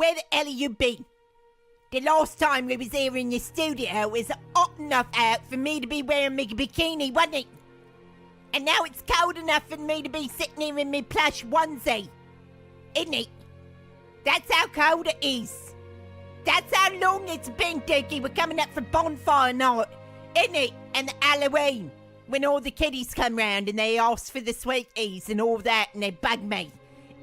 where the hell have you been? The last time we was here in the studio, it was hot enough out for me to be wearing my bikini, wasn't it? And now it's cold enough for me to be sitting here in my plush onesie. Isn't it? That's how cold it is. That's how long it's been, Dukey. We're coming up for bonfire night. Isn't it? And the Halloween. When all the kiddies come round and they ask for the sweeties and all that and they bug me.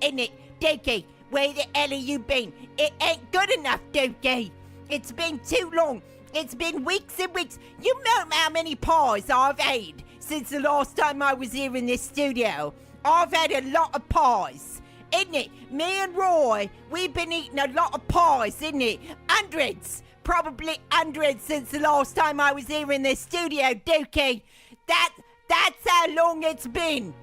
Isn't it? Dukey, where the hell have you been? It ain't good enough, Dukey. It's been too long. It's been weeks and weeks. You know how many pies I've had since the last time I was here in this studio. I've had a lot of pies, isn't it? Me and Roy, we've been eating a lot of pies, isn't it? Hundreds, probably hundreds since the last time I was here in this studio, Dukey. That's how long it's been.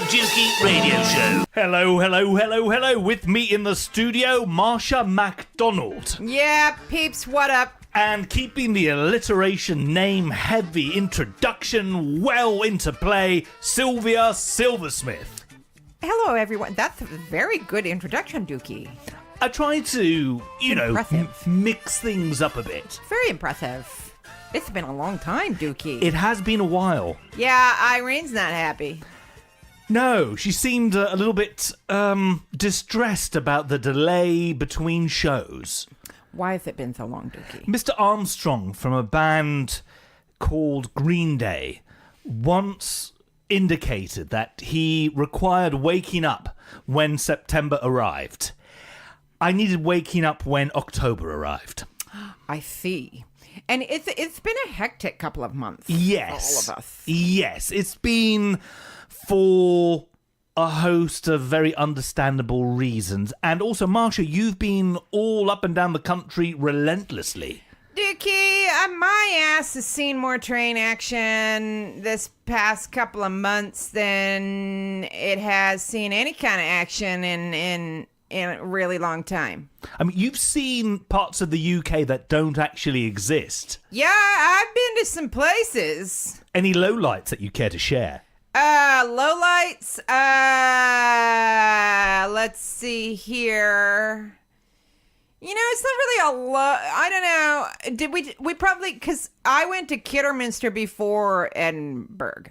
Dukey Radio Show. Hello. With me in the studio, Marsha MacDonald. Yeah, peeps, what up? And keeping the alliteration name-heavy introduction well into play, Sylvia Silversmith. Hello, everyone. That's a very good introduction, Dukey. I try to, mix things up a bit. Very impressive. It's been a long time, Dukey. It has been a while. Yeah, Irene's not happy. No, she seemed a little bit distressed about the delay between shows. Why has it been so long, Dukey? Mr. Armstrong from a band called Green Day once indicated that he required waking up when September arrived. I needed waking up when October arrived. I see. And it's been a hectic couple of months yes. for all of us. Yes, it's been for a host of very understandable reasons. And also, Marsha, you've been all up and down the country relentlessly. Dukey, my ass has seen more train action this past couple of months than it has seen any kind of action in a really long time. I mean, you've seen parts of the UK that don't actually exist. Yeah, I've been to some places. Any lowlights that you care to share? Lowlights, let's see here. You know, it's not really a I don't know. We probably, because I went to Kidderminster before Edinburgh.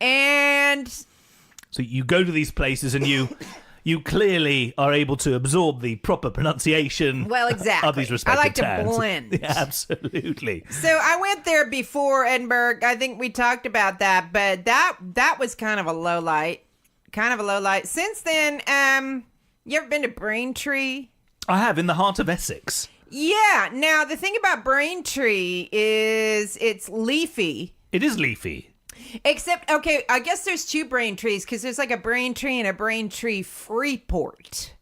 And so you go to these places and you clearly are able to absorb the proper pronunciation of these respective I like towns. To blend. Yeah, absolutely. So I went there before Edinburgh. I think we talked about that, but that was kind of a low light. Since then, you ever been to Braintree? I have, in the heart of Essex. Yeah. Now, the thing about Braintree is it's leafy. It is leafy. Except, okay, I guess there's two Braintrees, because there's like a Braintree and a Braintree Freeport.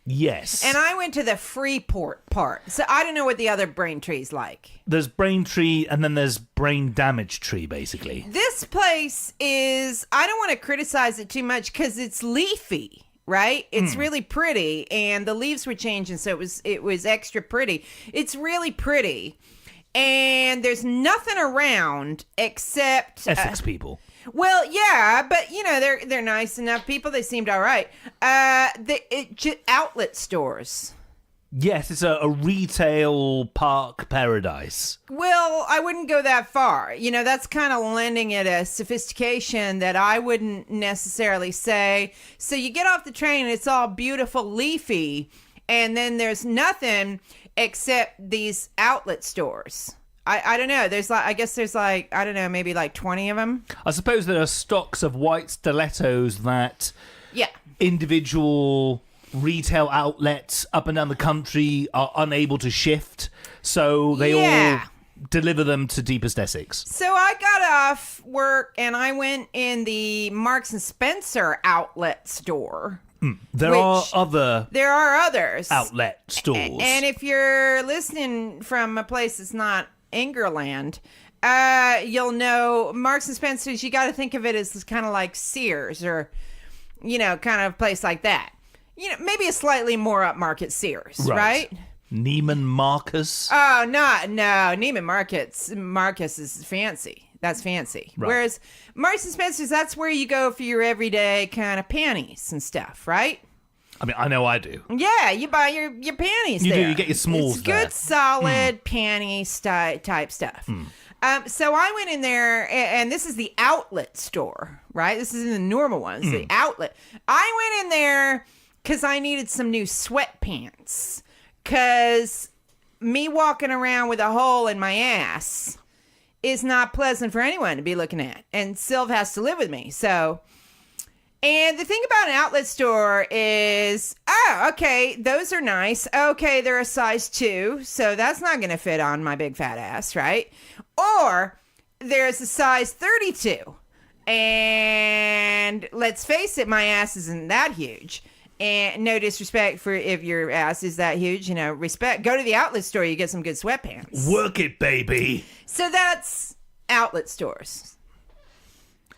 Yes. And I went to the Freeport part, so I don't know what the other Braintree's like. There's Braintree, and then there's Brain Damage Tree, basically. This place is, I don't want to criticize it too much, because it's leafy, right? It's really pretty, and the leaves were changing, so it was extra pretty. It's really pretty. And there's nothing around except Essex people. Well, yeah, but you know they're nice enough people. They seemed all right. Outlet stores. Yes, it's a retail park paradise. Well, I wouldn't go that far. You know, that's kind of lending it a sophistication that I wouldn't necessarily say. So you get off the train and it's all beautiful, leafy, and then there's nothing except these outlet stores. I don't know. I guess there's I don't know, maybe like 20 of them. I suppose there are stocks of white stilettos that individual retail outlets up and down the country are unable to shift. So they all deliver them to deepest Essex. So I got off work and I went in the Marks and Spencer outlet store. There are others outlet stores. And if you're listening from a place that's not Angerland, you'll know Marks and Spencer's, you got to think of it as kind of like Sears or, kind of a place like that. Maybe a slightly more upmarket Sears, right? Neiman Marcus. Oh, no. Neiman Marcus is fancy. That's fancy. Right. Whereas Marks and Spencer's, that's where you go for your everyday kind of panties and stuff, right? I mean, I know I do. Yeah, you buy your panties You there. do. You get your smalls it's there. Good, solid panty type stuff. So I went in there, and this is the outlet store, right? This is in the normal ones, the outlet. I went in there because I needed some new sweatpants. Because me walking around with a hole in my ass is not pleasant for anyone to be looking at. And Sylv has to live with me. So, and the thing about an outlet store is, okay, those are nice. Okay, they're a size 2, so that's not going to fit on my big fat ass, right? Or there's a size 32. And let's face it, my ass isn't that huge. And no disrespect for if your ass is that huge, respect. Go to the outlet store, you get some good sweatpants. Work it, baby. So that's outlet stores.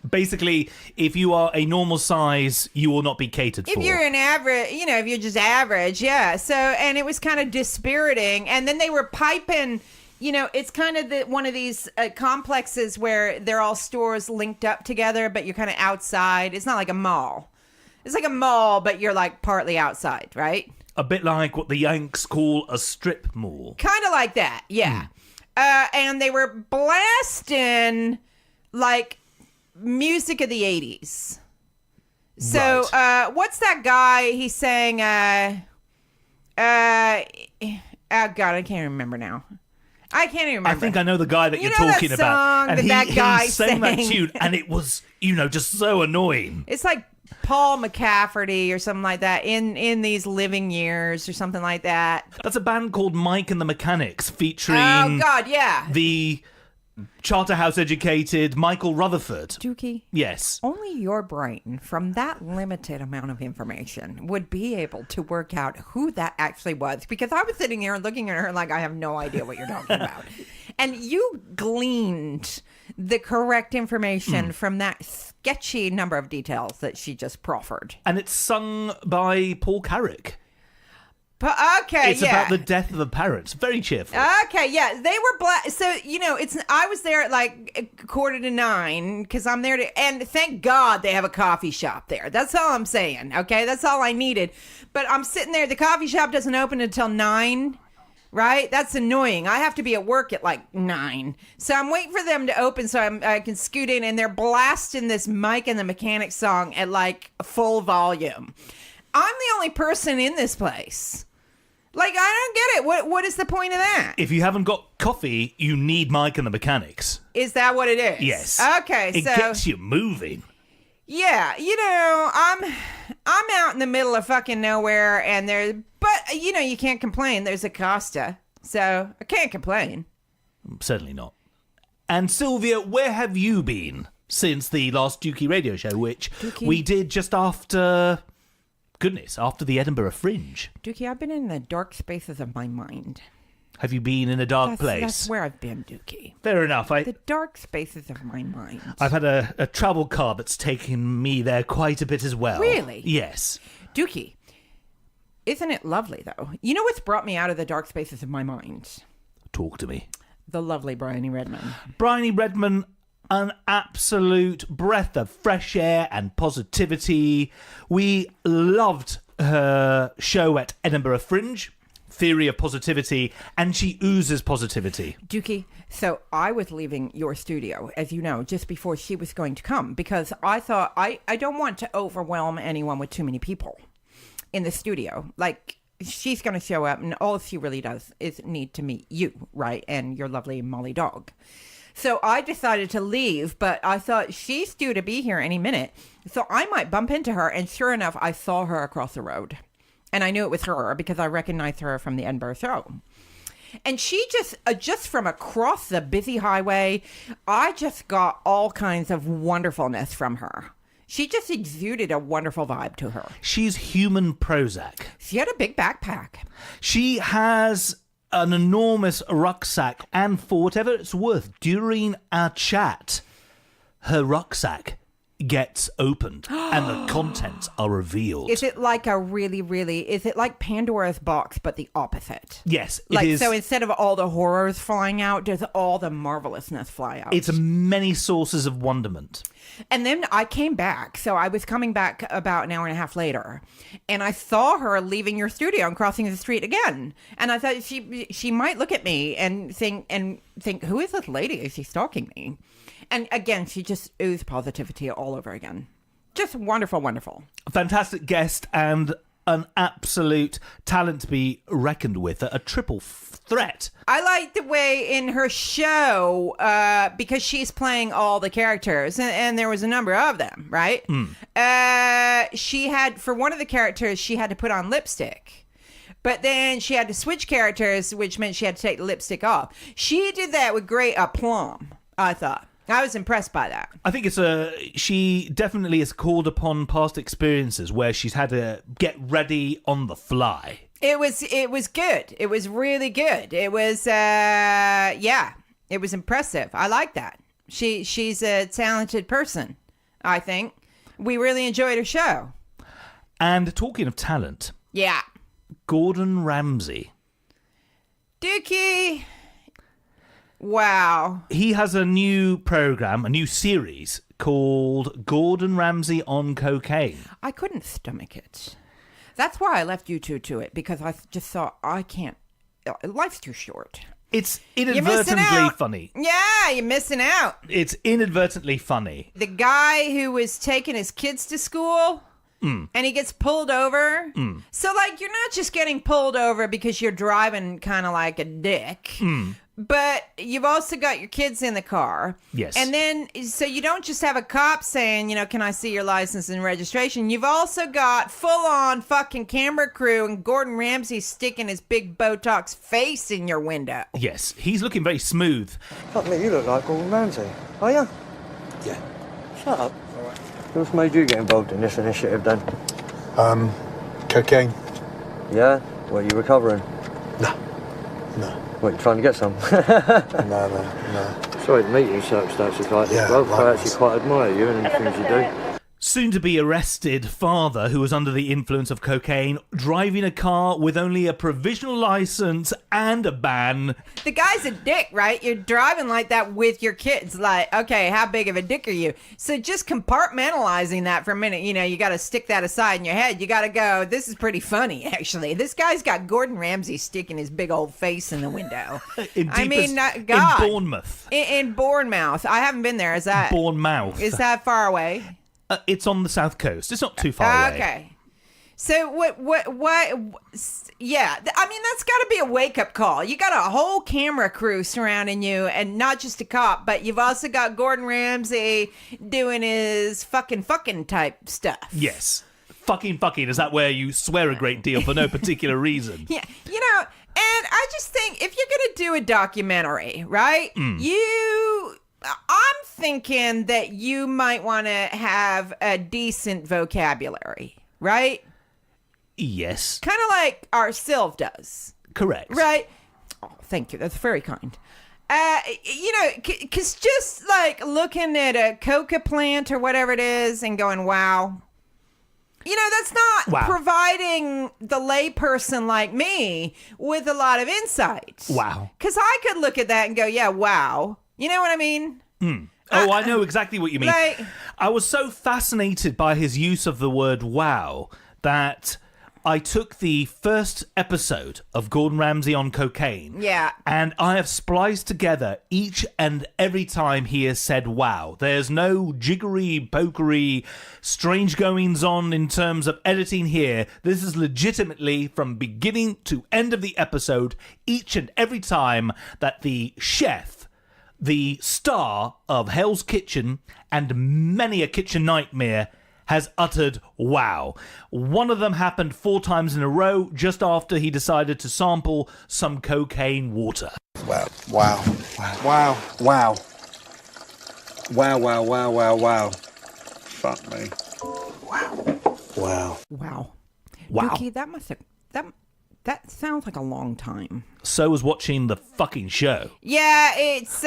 Basically, if you are a normal size, you will not be catered for. If you're an average, if you're just average, yeah. So, and it was kind of dispiriting. And then they were piping, it's kind of one of these complexes where they're all stores linked up together, but you're kind of outside. It's not like a mall. It's like a mall, but you're like partly outside, right? A bit like what the Yanks call a strip mall. Kind of like that, yeah. And they were blasting like music of the 80s. So, what's that guy? He sang, oh God, I can't remember now. I can't even remember. I think I know the guy that you're know talking that about. song And that guy he sang that sang? tune, and it was, just so annoying. It's like Paul McCafferty or something like that in these living years or something like that. That's a band called Mike and the Mechanics featuring Oh, God, yeah. the Charterhouse-educated Michael Rutherford. Dukey, Yes. only your brain, from that limited amount of information, would be able to work out who that actually was. Because I was sitting here looking at her like, I have no idea what you're talking about. And you gleaned the correct information from that sketchy number of details that she just proffered. And it's sung by Paul Carrick. But okay, It's yeah. about the death of a parent. Very cheerful. Okay, yeah, they were black. So I was there at like 8:45 because I'm there to, and thank God they have a coffee shop there. That's all I'm saying. Okay, that's all I needed. But I'm sitting there. The coffee shop doesn't open until 9. Right? That's annoying. I have to be at work at like 9. So I'm waiting for them to open so I can scoot in, and they're blasting this Mike and the Mechanic song at like full volume. I'm the only person in this place. Like, I don't get it. What is the point of that? If you haven't got coffee, you need Mike and the Mechanics. Is that what it is? Yes. Okay, It so gets you moving. yeah, I'm out in the middle of fucking nowhere, and but you can't complain. There's a Costa, so I can't complain. Certainly not. And Sylvia, where have you been since the last Dukey Radio Show, which we did just after the Edinburgh Fringe? Dukey, I've been in the dark spaces of my mind. Have you been in a dark place? That's where I've been, Dukey. Fair enough. The dark spaces of my mind. I've had a travel car that's taken me there quite a bit as well. Really? Yes. Dukey, isn't it lovely, though? You know what's brought me out of the dark spaces of my mind? Talk to me. The lovely Briony Redman. Briony Redman, an absolute breath of fresh air and positivity. We loved her show at Edinburgh Fringe, Theory of Positivity, and she oozes positivity. Dukey, so I was leaving your studio, as you know, just before she was going to come, because I thought I don't want to overwhelm anyone with too many people in the studio. Like, she's going to show up, and all she really does is need to meet you, right? And your lovely Molly dog. So I decided to leave, but I thought she's due to be here any minute. So I might bump into her. And sure enough, I saw her across the road. And I knew it was her because I recognized her from the Edinburgh show. And she just from across the busy highway, I just got all kinds of wonderfulness from her. She just exuded a wonderful vibe to her. She's human Prozac. She had a big backpack. She has an enormous rucksack, and for whatever it's worth, during our chat, her rucksack gets opened and the contents are revealed. Is it like is it like Pandora's box, but the opposite? Yes, it like, is. So instead of all the horrors flying out, does all the marvelousness fly out? It's many sources of wonderment. And then I came back. So I was coming back about an hour and a half later, and I saw her leaving your studio and crossing the street again. And I thought she might look at me and think, who is this lady? Is she stalking me? And again, she just oozed positivity all over again. Just wonderful, wonderful. A fantastic guest and an absolute talent to be reckoned with. A triple threat. I like the way in her show, because she's playing all the characters, and there was a number of them, right? She had, for one of the characters, she had to put on lipstick. But then she had to switch characters, which meant she had to take the lipstick off. She did that with great aplomb, I thought. I was impressed by that. I think she definitely has called upon past experiences where she's had to get ready on the fly. It was good. It was really good. It was it was impressive. I like that. She's a talented person, I think. We really enjoyed her show. And talking of talent. Yeah. Gordon Ramsay. Dukey. Wow. He has a new program, a new series called Gordon Ramsay on Cocaine. I couldn't stomach it. That's why I left you two to it, because I just thought, I can't. Life's too short. It's inadvertently funny. Yeah, you're missing out. It's inadvertently funny. The guy who was taking his kids to school... and he gets pulled over. So, like, you're not just getting pulled over because you're driving kind of like a dick, but you've also got your kids in the car. Yes. And then, so you don't just have a cop saying, can I see your license and registration? You've also got full-on fucking camera crew and Gordon Ramsay sticking his big Botox face in your window. Yes, he's looking very smooth. Fuck me, you look like Gordon Ramsay. Are you? Yeah. Shut up. What's made you get involved in this initiative then? Cocaine. Yeah? What, are you recovering? No. What, you trying to get some? No. Sorry to meet you in circumstances like this, Yeah, bro. I likewise. actually quite admire you and the things you do. Soon-to-be arrested father who was under the influence of cocaine, driving a car with only a provisional license and a ban. The guy's a dick, right? You're driving like that with your kids. Like, okay, how big of a dick are you? So just compartmentalizing that for a minute, you got to stick that aside in your head. You got to go, this is pretty funny, actually. This guy's got Gordon Ramsay sticking his big old face in the window. In God. In Bournemouth. In Bournemouth. I haven't been there. Is that Bournemouth. that far away? It's on the south coast. It's not too far away. Okay. So what, yeah, I mean, that's got to be a wake-up call. You got a whole camera crew surrounding you, and not just a cop, but you've also got Gordon Ramsay doing his fucking type stuff. Yes. Fucking. Is that where you swear a great deal for no particular reason? Yeah, and I just think if you're going to do a documentary, right, I'm thinking that you might want to have a decent vocabulary, right? Yes. Kind of like our Sylv does. Correct. Right? Oh, thank you. That's very kind. Because just like looking at a coca plant or whatever it is and going, wow. That's not providing the layperson like me with a lot of insight. Wow. Because I could look at that and go, yeah, wow. You know what I mean? I know exactly what you mean. Like, I was so fascinated by his use of the word wow that I took the first episode of Gordon Ramsay on Cocaine. Yeah. And I have spliced together each and every time he has said wow. There's no jiggery, pokery, strange goings on in terms of editing here. This is legitimately from beginning to end of the episode, each and every time that the chef, the star of Hell's Kitchen and many a kitchen nightmare, has uttered wow. One of them happened 4 times in a row just after he decided to sample some cocaine water. Wow. Wow. Wow. Wow. Wow, wow, wow, wow, wow. Fuck me. Wow. Wow. Wow. Wow. Dukey, that must have... That sounds like a long time. So was watching the fucking show. Yeah, it's,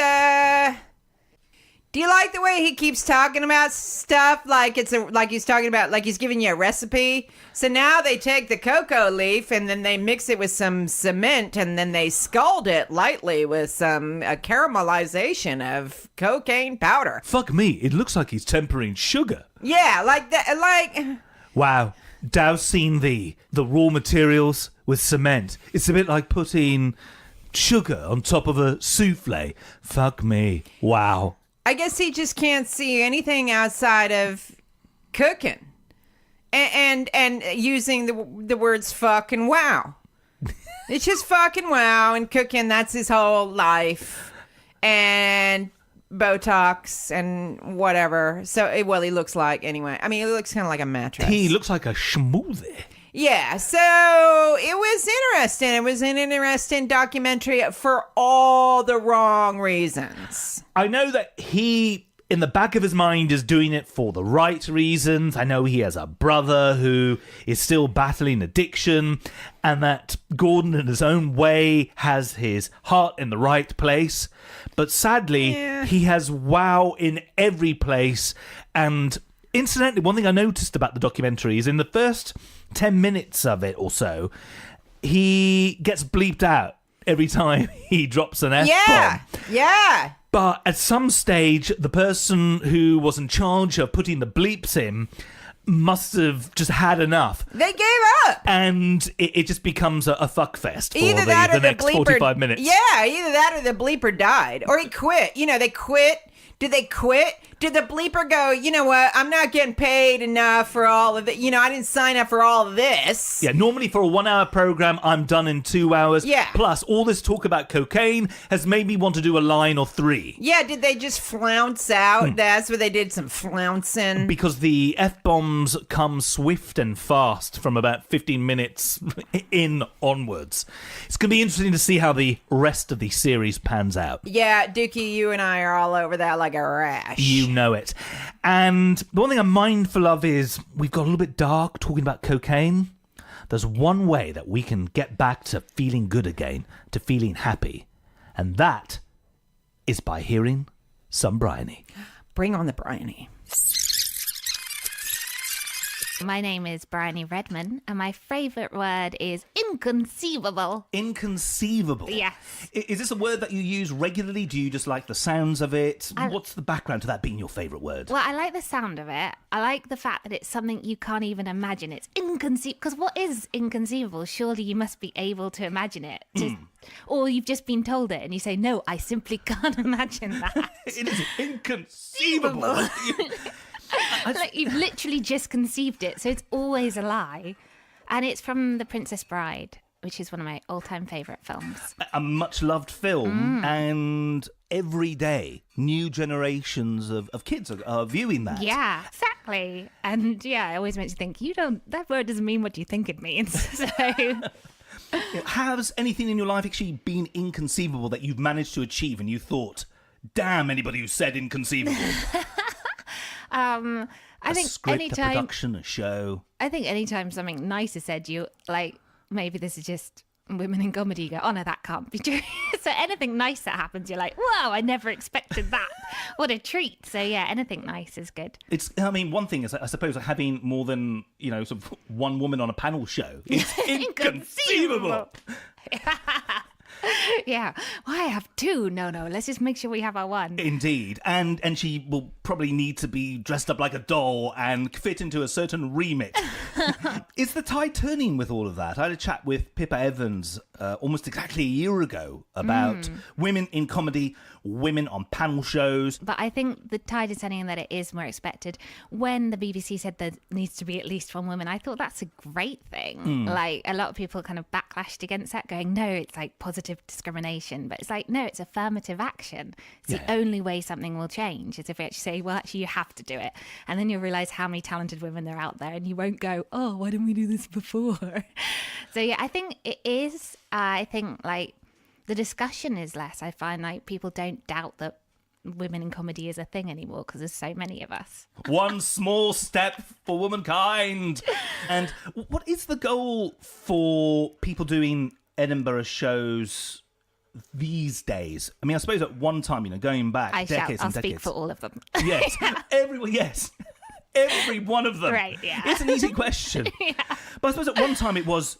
Do you like the way he keeps talking about stuff like like he's talking about, like he's giving you a recipe? So now they take the cocoa leaf and then they mix it with some cement and then they scald it lightly with some caramelization of cocaine powder. Fuck me, it looks like he's tempering sugar. Yeah, like that, like... Wow. Dousing the raw materials with cement. It's a bit like putting sugar on top of a souffle. Fuck me. Wow. I guess he just can't see anything outside of cooking and using the words fuck and wow. It's just fucking wow and cooking. That's his whole life. And Botox and whatever. So, well, he looks like, anyway. I mean, he looks kind of like a mattress. He looks like a schmoozie. Yeah, so it was interesting. It was an interesting documentary for all the wrong reasons. I know that he, in the back of his mind, is doing it for the right reasons. I know he has a brother who is still battling addiction, and that Gordon, in his own way, has his heart in the right place. But sadly, he has wow in every place. And incidentally, one thing I noticed about the documentary is in the first 10 minutes of it or so, he gets bleeped out every time he drops an F-bomb. Yeah. But at some stage, the person who was in charge of putting the bleeps in must have just had enough. They gave up. And it just becomes a fuck fest for Either that the or the next bleeper, 45 minutes. Yeah, either that or the bleeper died. Or he quit. You know, they quit. Did they quit? Did the bleeper go, you know what, I'm not getting paid enough for all of it. You know, I didn't sign up for all of this. Yeah, normally for a 1-hour program, I'm done in 2 hours. Yeah. Plus, all this talk about cocaine has made me want to do a line or 3. Yeah, did they just flounce out? That's where they did some flouncing. Because the F-bombs come swift and fast from about 15 minutes in onwards. It's going to be interesting to see how the rest of the series pans out. Yeah, Dukey, you and I are all over that like a rash. You know it. And the one thing I'm mindful of is we've got a little bit dark talking about cocaine. There's one way that we can get back to feeling good again, to feeling happy. And that is by hearing some Briony. Bring on the Briony. My name is Briony Redman, and my favourite word is inconceivable. Inconceivable? Yes. Is this a word that you use regularly? Do you just like the sounds of it? What's the background to that being your favourite word? Well, I like the sound of it. I like the fact that it's something you can't even imagine. It's inconceivable. Because what is inconceivable? Surely you must be able to imagine it. Or you've just been told it and you say, no, I simply can't imagine that. It is inconceivable. Like you've literally just conceived it, so it's always a lie. And it's from The Princess Bride, which is one of my all-time favourite films. A much-loved film, and every day new generations of kids are viewing that. Yeah, exactly. And yeah, it always makes you think, that word doesn't mean what you think it means. So... Has anything in your life actually been inconceivable that you've managed to achieve and you thought, damn anybody who said inconceivable? I think script, anytime, a production, a show. I think anytime something nice is said, you like, maybe this is just women in comedy, you go, oh no, that can't be true. So anything nice that happens, you're like, wow, I never expected that. What a treat. So yeah, anything nice is good. One thing is, I suppose, having more than, sort of one woman on a panel show. It's inconceivable. Yeah. Why have 2? No, let's just make sure we have our 1. Indeed. And she will probably need to be dressed up like a doll and fit into a certain remit. Is the tide turning with all of that? I had a chat with Pippa Evans almost exactly a year ago about women in comedy, women on panel shows. But I think the tide is turning in that it is more expected. When the BBC said there needs to be at least one woman, I thought that's a great thing. Like, a lot of people kind of backlashed against that, going, no, it's like positive discrimination. But it's like, no, it's affirmative action. It's the only way something will change is if we actually say, well, actually, you have to do it. And then you'll realise how many talented women there are out there, and you won't go, oh, why didn't we do this before? So yeah, I think it is. I think like the discussion is less. I find like people don't doubt that women in comedy is a thing anymore because there's so many of us. One small step for womankind. And what is the goal for people doing Edinburgh shows these days? I mean, I suppose at one time, going back decades I'll and decades. speak for all of them. Yes, everyone. Yes. Every one of them. Right, yeah. It's an easy question. Yeah. But I suppose at one time it was,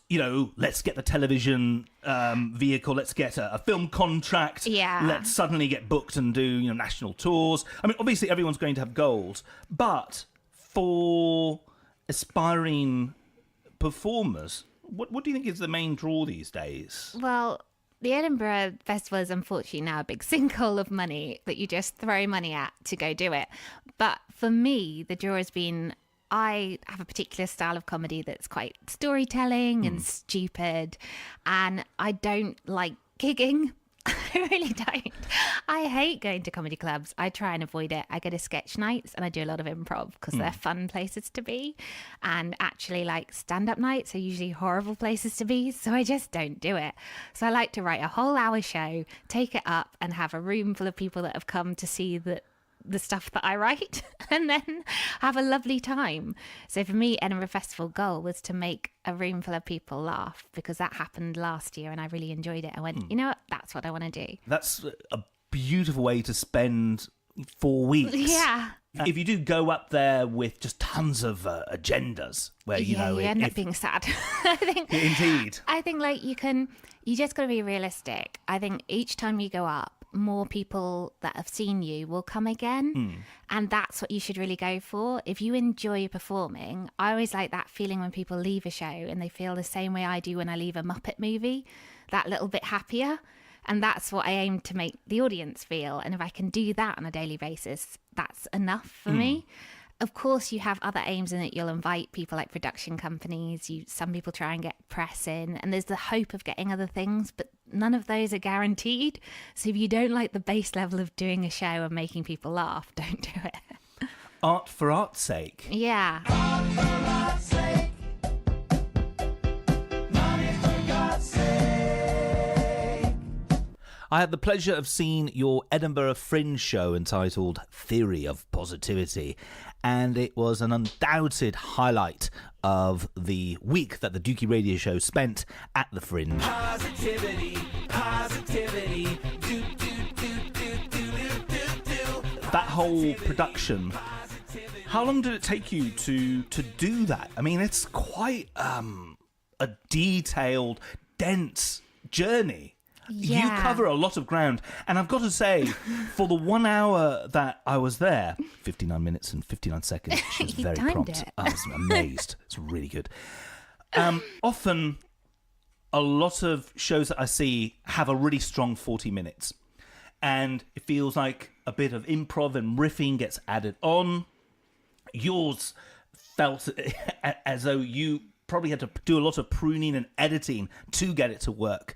let's get the television vehicle, let's get a film contract, let's suddenly get booked and do, national tours. I mean, obviously everyone's going to have goals, but for aspiring performers, what do you think is the main draw these days? Well, the Edinburgh Festival is unfortunately now a big sinkhole of money that you just throw money at to go do it. But for me, the draw has been, I have a particular style of comedy that's quite storytelling and stupid, and I don't like gigging. I really don't. I hate going to comedy clubs. I try and avoid it. I go to sketch nights and I do a lot of improv because they're fun places to be. And actually, like, stand-up nights are usually horrible places to be, so I just don't do it. So I like to write a whole hour show, take it up, and have a room full of people that have come to see the stuff that I write, and then have a lovely time. So for me, Edinburgh Festival goal was to make a room full of people laugh, because that happened last year and I really enjoyed it. I went, you know what, that's what I want to do. That's a beautiful way to spend 4 weeks. Yeah. If you do go up there with just tons of agendas, where you end up being sad. I think. Indeed. I think like you just got to be realistic. I think each time you go up, more people that have seen you will come again, and that's what you should really go for. If you enjoy performing, I always like that feeling when people leave a show and they feel the same way I do when I leave a Muppet movie, that little bit happier. And that's what I aim to make the audience feel. And if I can do that on a daily basis, that's enough for me. Of course, you have other aims in that you'll invite people like production companies. Some people try and get press in, and there's the hope of getting other things, but none of those are guaranteed. So if you don't like the base level of doing a show and making people laugh, don't do it. Art for art's sake. Yeah. Art for art's sake. Money for God's sake. I had the pleasure of seeing your Edinburgh Fringe show entitled Theory of Positivity, and it was an undoubted highlight of the week that the Dukey Radio Show spent at the Fringe. Positivity, positivity, do, do, do, do, do, do, do. That whole production, how long did it take you to do that? I mean, it's quite a detailed, dense journey. Yeah. You cover a lot of ground. And I've got to say, for the 1 hour that I was there, 59 minutes and 59 seconds, she was You very timed prompt. it. I was amazed. It's really good. Often, a lot of shows that I see have a really strong 40 minutes. And it feels like a bit of improv and riffing gets added on. Yours felt as though you probably had to do a lot of pruning and editing to get it to work.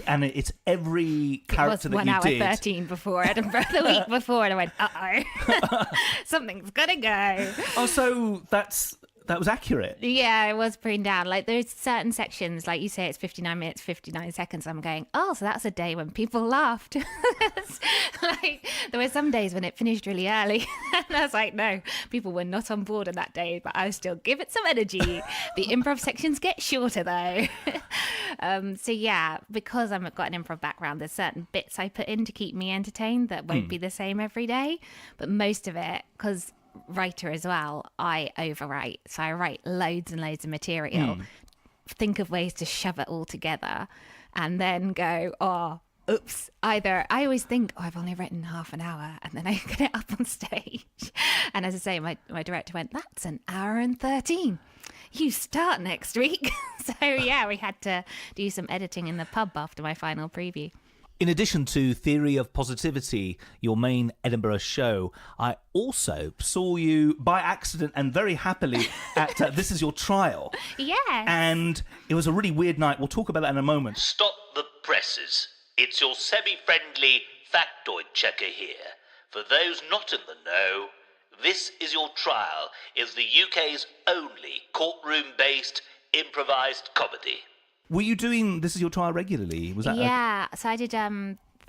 And it's every character that you did. It was 1 hour 13 before Edinburgh the week before, and I went, uh-oh, something's gonna go. Oh, so that was accurate. Yeah, it was pruned down. Like, there's certain sections, like you say, it's 59 minutes, 59 seconds. I'm going, oh, so that's a day when people laughed. Like, there were some days when it finished really early. And I was like, no, people were not on board on that day, but I still give it some energy. The improv sections get shorter, though. So, yeah, because I've got an improv background, there's certain bits I put in to keep me entertained that won't be the same every day. But most of it, because writer as well, I overwrite, so I write loads and loads of material, think of ways to shove it all together, and then go, oh, oops, either I always think, oh, I've only written half an hour, and then I get it up on stage. And as I say, my director went, that's an hour and 13. You start next week. So yeah, we had to do some editing in the pub after my final preview. In addition to Theory of Positivity, your main Edinburgh show, I also saw you by accident and very happily at This Is Your Trial. Yes. And it was a really weird night. We'll talk about that in a moment. Stop the presses. It's your semi-friendly factoid checker here. For those not in the know, This Is Your Trial is the UK's only courtroom-based improvised comedy. Were you doing This Is Your Trial regularly? Was that Yeah, so I did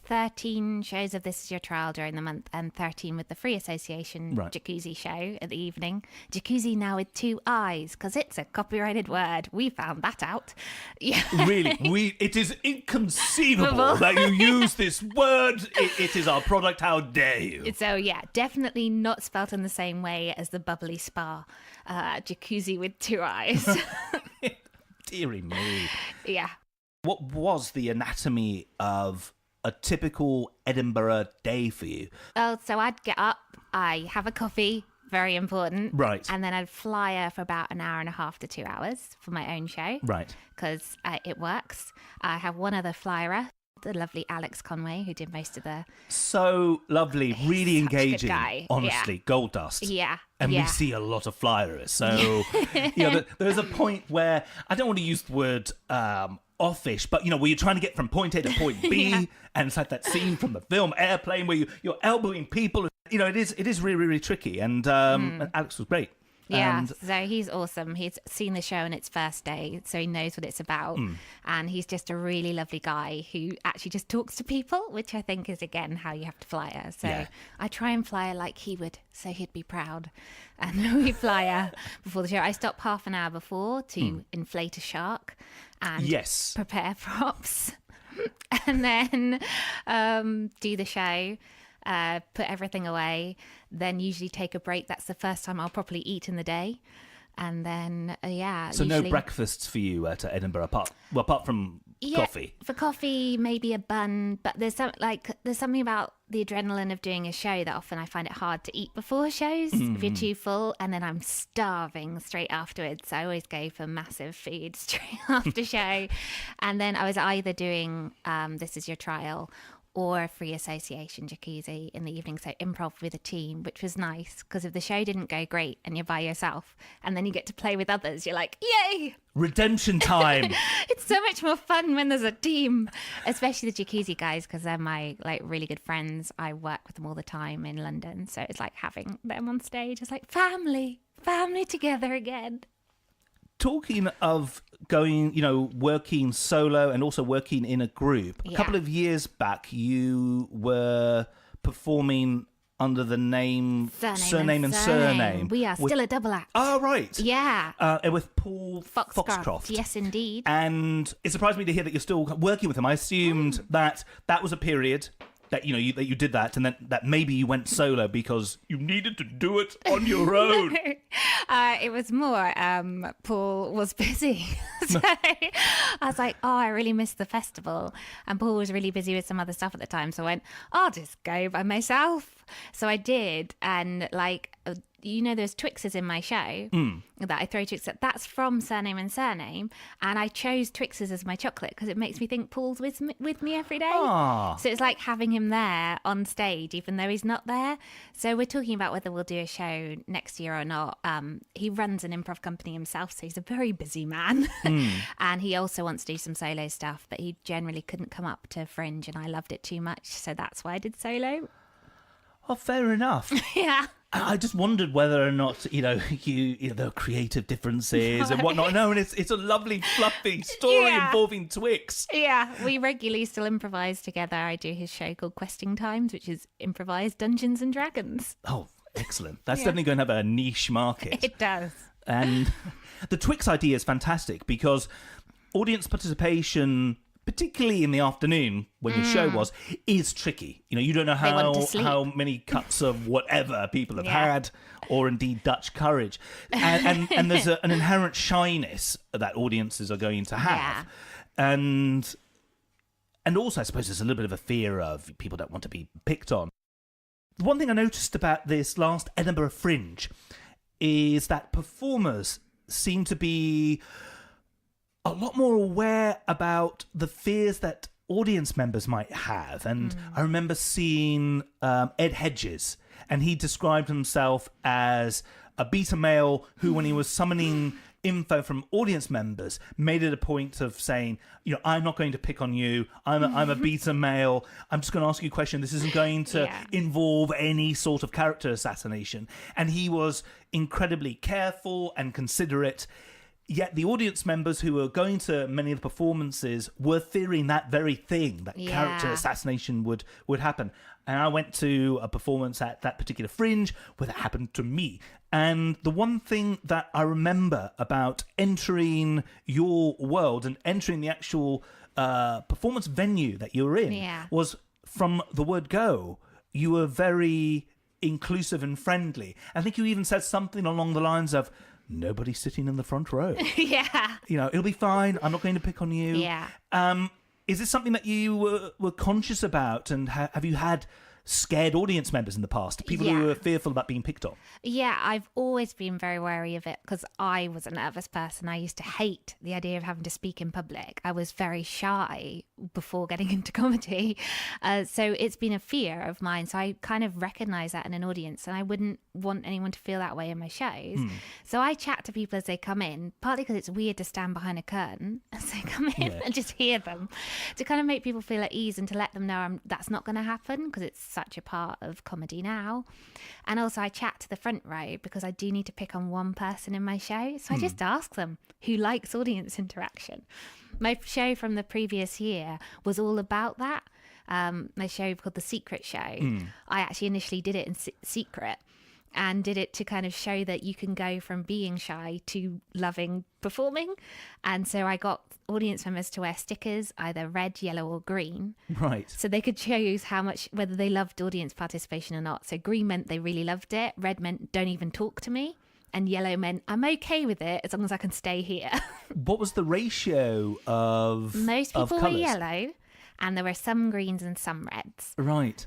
13 shows of This Is Your Trial during the month and 13 with the Free Association Jacuzzi show at the evening. Jacuzzi now with 2 I's, because it's a copyrighted word. We found that out. Yeah. Really? It is inconceivable that you use this word. It is our product. How dare you? So, yeah, definitely not spelt in the same way as the bubbly spa. Jacuzzi with 2 I's. Deary me. Yeah. What was the anatomy of a typical Edinburgh day for you? Well, so I'd get up, I have a coffee, very important. Right. And then I'd flyer for about an hour and a half to 2 hours for my own show. Right. Because it works. I have one other flyer, the lovely Alex Conway, who did most of the... So lovely, really such a good engaging. guy. Honestly, Yeah. gold dust. Yeah. And yeah. we see a lot of flyers. So, there's a point where, I don't want to use the word offish, but, where you're trying to get from point A to point B, Yeah. and it's like that scene from the film Airplane where you're elbowing people. It is really, really tricky. And Alex was great. Yeah, And so he's awesome. He's seen the show on its first day, so he knows what it's about. And he's just a really lovely guy who actually just talks to people, which I think is, again, how you have to flyer. So Yeah. I try and flyer like he would, so he'd be proud. And we flyer before the show. I stop half an hour before to inflate a shark and Yes. prepare props. And then do the show. Put everything away, then usually take a break. That's the first time I'll properly eat in the day. And then, so usually... no breakfasts for you at Edinburgh, apart from coffee? For coffee, maybe a bun. But there's something about the adrenaline of doing a show that often I find it hard to eat before shows if you're too full. And then I'm starving straight afterwards. So I always go for massive food straight after show. And then I was either doing This Is Your Trial or a Free Association Jacuzzi in the evening, so improv with a team, which was nice, because if the show didn't go great and you're by yourself and then you get to play with others, you're like, yay! Redemption time! It's so much more fun when there's a team, especially the Jacuzzi guys, because they're my really good friends. I work with them all the time in London, so it's like having them on stage. It's like family together again. Talking of going, working solo and also working in a group, a couple of years back, you were performing under the name, surname and surname. We are still a double act. Oh, right. Yeah. And with Paul Foxcroft. Yes, indeed. And it surprised me to hear that you're still working with him. I assumed that was a period that that you did that, and that maybe you went solo because you needed to do it on your own. It was more Paul was busy. So I was like, oh, I really missed the festival. And Paul was really busy with some other stuff at the time. So I went, I'll just go by myself. So I did. And there's Twixes in my show that I throw Twix at. That's from Surname and Surname. And I chose Twixes as my chocolate because it makes me think Paul's with me every day. Aww. So it's like having him there on stage, even though he's not there. So we're talking about whether we'll do a show next year or not. He runs an improv company himself, so he's a very busy man. And he also wants to do some solo stuff, but he generally couldn't come up to Fringe, and I loved it too much. So that's why I did solo. Oh, fair enough. Yeah. I just wondered whether or not, there are creative differences and whatnot. No, and it's a lovely, fluffy story involving Twix. Yeah, we regularly still improvise together. I do his show called Questing Times, which is improvised Dungeons and Dragons. Oh, excellent. That's definitely going to have a niche market. It does. And the Twix idea is fantastic because audience participation, particularly in the afternoon when your show was, is tricky. You don't know how many cups of whatever people have had, or indeed Dutch courage, and there's an inherent shyness that audiences are going to have, and And also, I suppose there's a little bit of a fear of people don't want to be picked on. The one thing I noticed about this last Edinburgh Fringe is that performers seem to be a lot more aware about the fears that audience members might have. And I remember seeing Ed Hedges, and he described himself as a beta male who, when he was summoning info from audience members, made it a point of saying, I'm not going to pick on you. I'm a beta male. I'm just going to ask you a question. This isn't going to involve any sort of character assassination. And he was incredibly careful and considerate. Yet the audience members who were going to many of the performances were fearing that very thing, that character assassination would happen. And I went to a performance at that particular Fringe where that happened to me. And the one thing that I remember about entering your world and entering the actual performance venue that you were in was from the word go, you were very inclusive and friendly. I think you even said something along the lines of, nobody's sitting in the front row. It'll be fine. I'm not going to pick on you. Is this something that you were conscious about? And have you had scared audience members in the past? People who are fearful about being picked on? Yeah, I've always been very wary of it because I was a nervous person. I used to hate the idea of having to speak in public. I was very shy before getting into comedy. So it's been a fear of mine. So I kind of recognize that in an audience, and I wouldn't want anyone to feel that way in my shows. So I chat to people as they come in, partly because it's weird to stand behind a curtain as they come in and just hear them, to kind of make people feel at ease and to let them know that's not going to happen because it's such a part of comedy now. And also I chat to the front row because I do need to pick on one person in my show. So I just ask them who likes audience interaction. My show from the previous year was all about that. My show called The Secret Show. I actually initially did it in secret and did it to kind of show that you can go from being shy to loving performing. And so I got audience members to wear stickers, either red, yellow or green. Right. So they could choose whether they loved audience participation or not. So green meant they really loved it. Red meant don't even talk to me. And yellow meant I'm okay with it as long as I can stay here. What was the ratio of Most people were colours? yellow, and there were some greens and some reds. Right.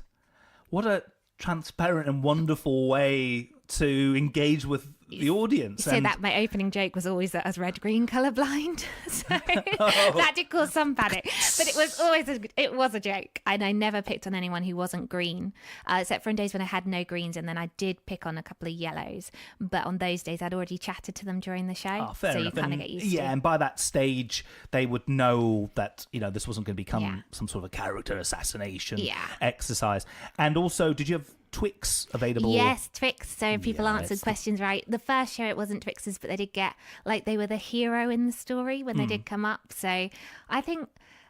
What a transparent and wonderful way to engage with the audience. So that my opening joke was always that I was red-green colourblind. So that did cause some panic. But it was always a joke. And I never picked on anyone who wasn't green, except for on days when I had no greens, and then I did pick on a couple of yellows. But on those days, I'd already chatted to them during the show. Oh, fair so enough. you kind of get used to it. Yeah, and by that stage, they would know that, this wasn't going to become some sort of a character assassination exercise. And also, did you have Twix available? Yes, Twix. So people answered questions right. The first show it wasn't Twixes, but they did get they were the hero in the story when they did come up. So I think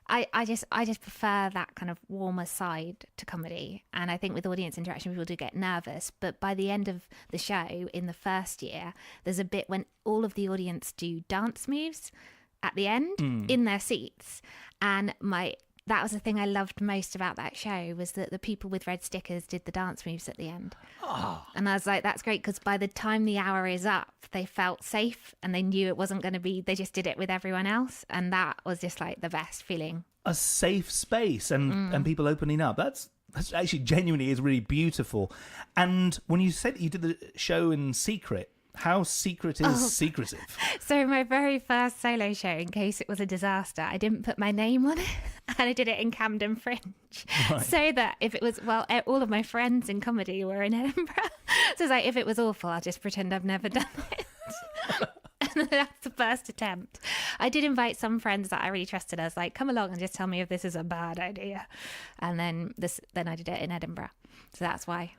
I just prefer that kind of warmer side to comedy. And I think with audience interaction, people do get nervous. But by the end of the show, in the first year, there's a bit when all of the audience do dance moves at the end in their seats, and that was the thing I loved most about that show, was that the people with red stickers did the dance moves at the end. And I was like, that's great, because by the time the hour is up, they felt safe and they knew it wasn't going to be, they just did it with everyone else. And that was just like the best feeling. A safe space and people opening up. That's actually genuinely is really beautiful. And when you said you did the show in secret, how secret is secretive? So my very first solo show, in case it was a disaster, I didn't put my name on it, and I did it in Camden Fringe, so that if it was, all of my friends in comedy were in Edinburgh, so it's like, if it was awful, I'll just pretend I've never done it. And that's the first attempt. I did invite some friends that I really trusted. I was like, come along and just tell me if this is a bad idea. And then I did it in Edinburgh, so that's why.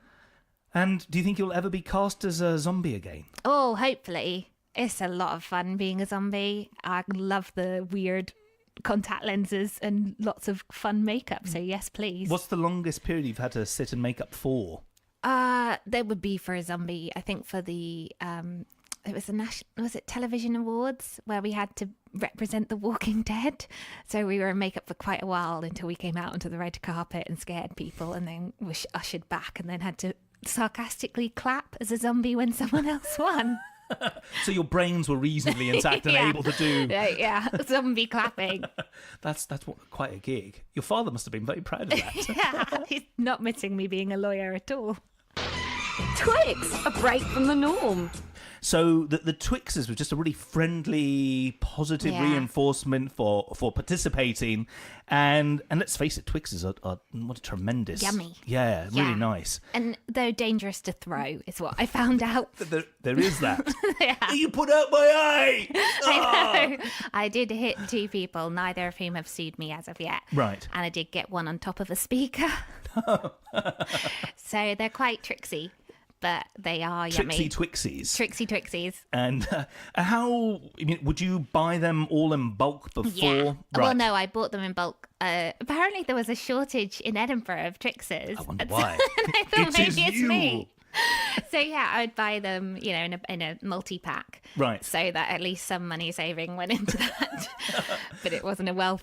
And do you think you'll ever be cast as a zombie again? Oh, hopefully. It's a lot of fun being a zombie. I love the weird contact lenses and lots of fun makeup. So yes, please. What's the longest period you've had to sit and make up for? There would be for a zombie. I think for the it was the Television Awards, where we had to represent The Walking Dead. So we were in makeup for quite a while until we came out onto the red carpet and scared people, and then were ushered back, and then had to sarcastically clap as a zombie when someone else won. So your brains were reasonably intact and Yeah. able to do. Yeah, zombie clapping. That's quite a gig. Your father must have been very proud of that. Yeah, he's not missing me being a lawyer at all. Twix, a break from the norm. So the Twixes were just a really friendly, positive Yeah. reinforcement for participating, and let's face it, Twixes are what a tremendous, Yummy. yeah, really Yeah. nice. And they're dangerous to throw, is what I found out. There is that. Yeah. You put out my eye. I know. I did hit 2 people, neither of whom have sued me as of yet. Right. And I did get one on top of a speaker. So they're quite tricksy, but they are yummy. Trixie Twixies. Trixie Twixies. And how? I mean, would you buy them all in bulk before? Yeah. Right. Well, no, I bought them in bulk. Apparently, there was a shortage in Edinburgh of Trixers. I wonder why. And I thought It maybe is it's you. me. So yeah, I'd buy them, in a multi-pack, Right. So that at least some money saving went into that. But it wasn't a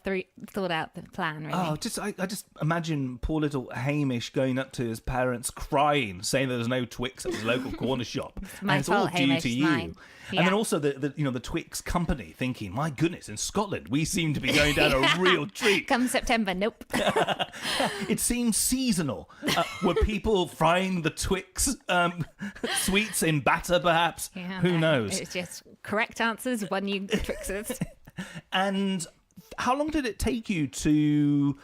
thought out plan, really. Oh, I just imagine poor little Hamish going up to his parents crying, saying that there's no Twix at his local corner shop. my and it's all fault, due Hamish, to you. mine. And then Yeah. also the Twix company thinking, my goodness, in Scotland we seem to be going down a real treat. Come September, nope. It seems seasonal. Were people frying the Twix sweets in batter, perhaps? Yeah, Who no, knows? It's just correct answers, one you Twixers. And how long did it take you to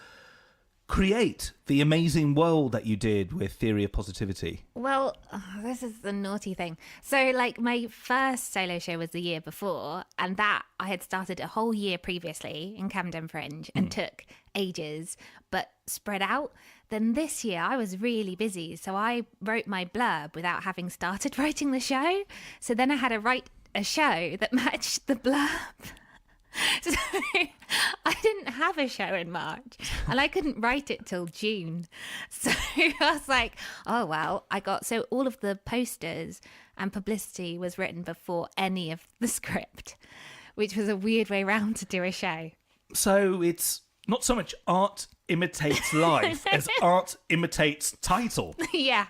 create the amazing world that you did with Theory of Positivity? Well, this is the naughty thing. So, my first solo show was the year before, and that I had started a whole year previously in Camden Fringe and took ages, but spread out. Then this year I was really busy, so I wrote my blurb without having started writing the show. So then I had to write a show that matched the blurb. So I didn't have a show in March and I couldn't write it till June. So I was like, oh, well, so all of the posters and publicity was written before any of the script, which was a weird way round to do a show. So it's not so much art imitates life as art imitates title. Yeah.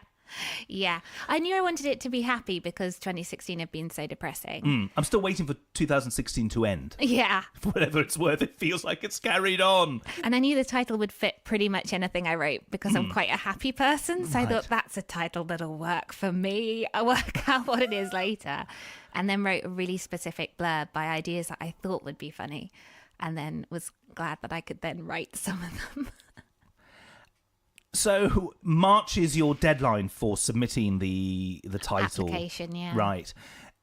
I knew I wanted it to be happy because 2016 had been so depressing. I'm still waiting for 2016 to end. Yeah. For whatever it's worth, it feels like it's carried on. And I knew the title would fit pretty much anything I wrote because I'm quite a happy person. So I thought that's a title that'll work for me. I'll work out what it is later. And then wrote a really specific blurb by ideas that I thought would be funny. And then was glad that I could then write some of them. So March is your deadline for submitting the title Application, yeah. right?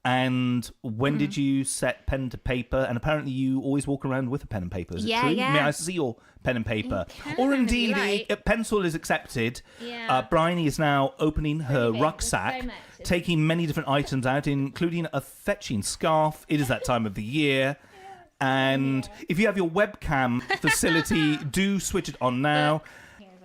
And when did you set pen to paper? And apparently you always walk around with a pen and paper. Is it true? Yeah. May I see your pen and paper? can Or if indeed, you like. a pencil is accepted. Yeah. Briony is now opening her big. rucksack, There's so much. taking many different items out, including a fetching scarf. It is that time of the year. And if you have your webcam facility, do switch it on now.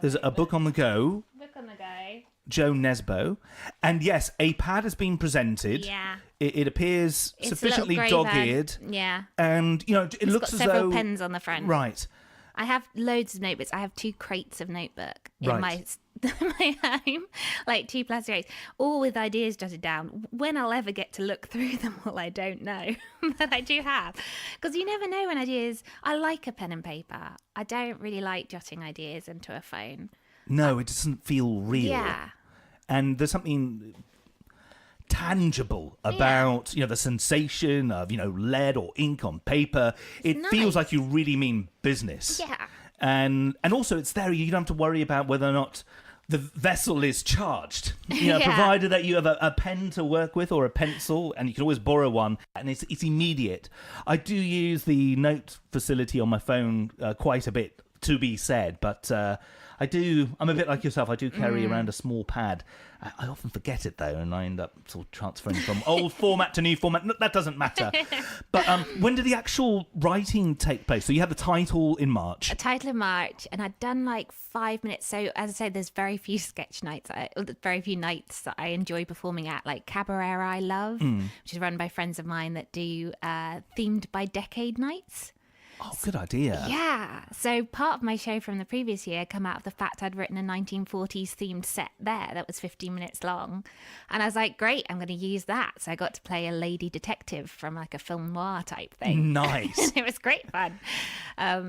There's a book on the go. Look on the guy. Joe Nesbo. And yes, a pad has been presented. Yeah. It appears It's sufficiently a little grey dog-eared. pad. Yeah. And, it It's looks got as several though... pens on the front. Right. I have loads of notebooks. I have 2 crates of notebook in Right. my home, like 2 plastic crates, all with ideas jotted down. When I'll ever get to look through them all, I don't know, but I do have, because you never know when ideas. I like a pen and paper. I don't really like jotting ideas into a phone. No, it doesn't feel real. Yeah. And there's something tangible about, the sensation of, lead or ink on paper. It feels nice. like you really mean business. Yeah. And also it's there, you don't have to worry about whether or not the vessel is charged. Yeah. Provided that you have a pen to work with or a pencil, and you can always borrow one, and it's immediate. I do use the note facility on my phone quite a bit, to be said, but I'm a bit like yourself. I do carry around a small pad. I often forget it though, and I end up sort of transferring from old format to new format. No, that doesn't matter. But when did the actual writing take place? So you had the title in March. A title in March, and I'd done like 5 minutes. So as I said, there's very few sketch nights, very few nights that I enjoy performing at, like Cabaret I Love, which is run by friends of mine that do themed by decade nights. Oh, good idea. Yeah. So part of my show from the previous year come out of the fact I'd written a 1940s themed set there that was 15 minutes long. And I was like, great, I'm going to use that. So I got to play a lady detective from like a film noir type thing. Nice. It was great fun.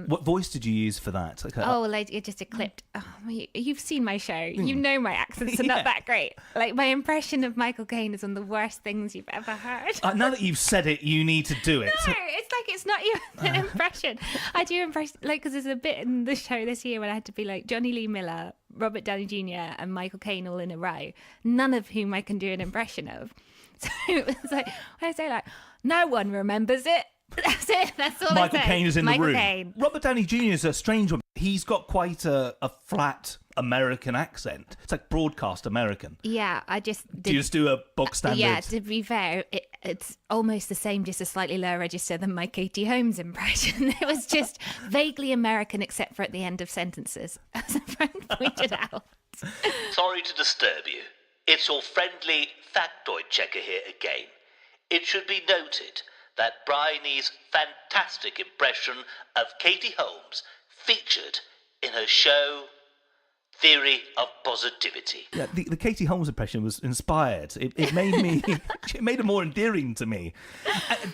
What voice did you use for that? Like It just a clipped. Oh, you've seen my show. You know my accents are not that great. Like my impression of Michael Caine is one of the worst things you've ever heard. now that you've said it, you need to do it. No, it's like it's not even an impression. I do impression because there's a bit in the show this year when I had to be like Johnny Lee Miller, Robert Downey Jr. and Michael Caine all in a row, none of whom I can do an impression of. So it was like when I say like no one remembers it. That's it. That's all Michael I say. Caine is in Michael the room. Caine. Robert Downey Jr. is a strange one. He's got quite a flat American accent. It's like broadcast American. Yeah, I just did. Do you just do a box standard? Yeah, to be fair, it's almost the same, just a slightly lower register than my Katie Holmes impression. It was just vaguely American, except for at the end of sentences, as a friend pointed out. Sorry to disturb you. It's your friendly factoid checker here again. It should be noted that Briony's fantastic impression of Katie Holmes featured in her show Theory of Positivity. Yeah, the Katie Holmes impression was inspired. It made me, it made it more endearing to me.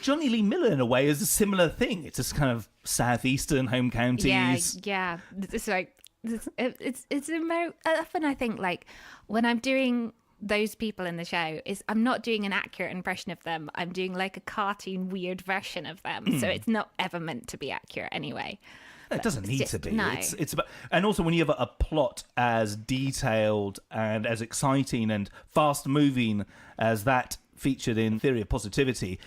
Johnny Lee Miller, in a way, is a similar thing. It's this kind of southeastern home counties. Yeah. It's like it's often I think like when I'm doing those people in the show is I'm not doing an accurate impression of them. I'm doing like a cartoon weird version of them. So it's not ever meant to be accurate anyway. It doesn't need to be. No. It's about, and also when you have a plot as detailed and as exciting and fast moving as that featured in Theory of Positivity,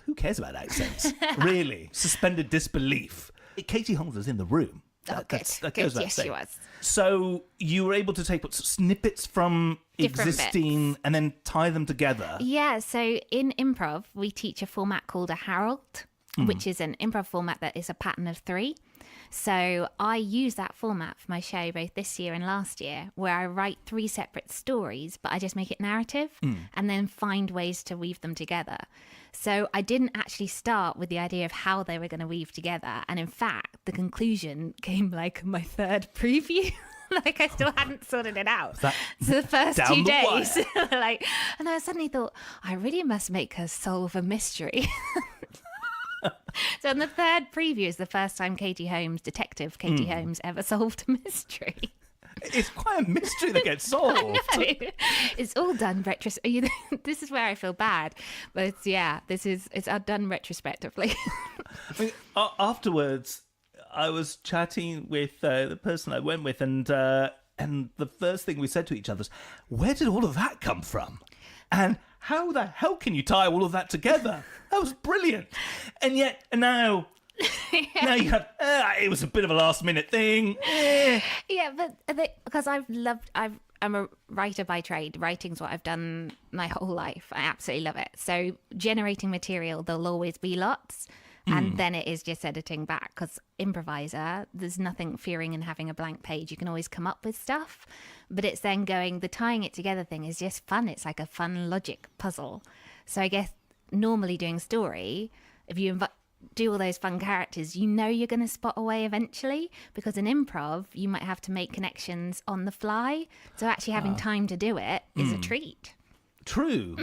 who cares about accents? Really, suspended disbelief. Katie Holmes was in the room. That goes without Yes, saying. she was. So you were able to take snippets from Different existing and then tie them together. Yeah, so in improv, we teach a format called a Herald, which is an improv format that is a pattern of 3. So I use that format for my show both this year and last year, where I write 3 separate stories, but I just make it narrative and then find ways to weave them together. So I didn't actually start with the idea of how they were going to weave together. And in fact, the conclusion came like my 3rd preview. Like I still hadn't sorted it out. So the first 2 days, like, and I suddenly thought, I really must make her solve a mystery. So on the 3rd preview is the first time Detective Katie Holmes ever solved a mystery. It's quite a mystery that gets solved. I know. It's all done This is where I feel bad, but it's done retrospectively. I mean, afterwards, I was chatting with the person I went with, and the first thing we said to each other was, "Where did all of that come from?" And how the hell can you tie all of that together? That was brilliant. And yet, now you have, it was a bit of a last minute thing. Yeah, but because I'm a writer by trade. Writing's what I've done my whole life. I absolutely love it. So generating material, there'll always be lots. And then it is just editing back, because improviser, there's nothing fearing in having a blank page. You can always come up with stuff, but it's then the tying it together thing is just fun. It's like a fun logic puzzle. So I guess normally doing story, if you do all those fun characters, you're going to spot away eventually, because in improv, you might have to make connections on the fly. So actually having time to do it is a treat. True.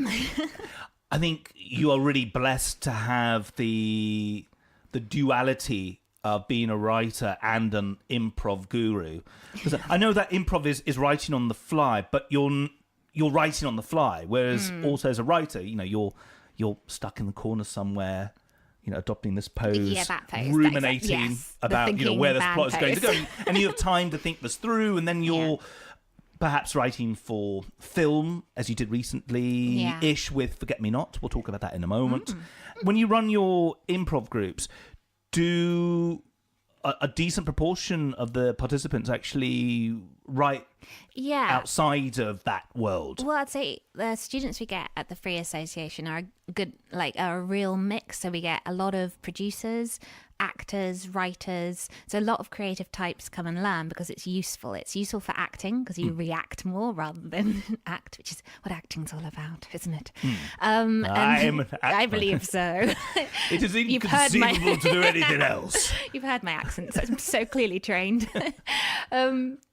I think you are really blessed to have the duality of being a writer and an improv guru. Because I know that improv is writing on the fly, but you're writing on the fly. Whereas also as a writer, you're stuck in the corner somewhere, adopting this pose, that pose, ruminating about where this plot is going to go, and you have time to think this through, and then you're perhaps writing for film, as you did recently-ish with Forget Me Not. We'll talk about that in a moment. When you run your improv groups, do a decent proportion of the participants actually right outside of that world. Well, I'd say the students we get at the Free Association are a real mix. So we get a lot of producers, actors, writers. So a lot of creative types come and learn because it's useful. It's useful for acting because you react more rather than act, which is what acting's all about, isn't it? I'm an actor. I believe so. It is inconceivable to do anything else. You've heard my accent, so I'm so clearly trained.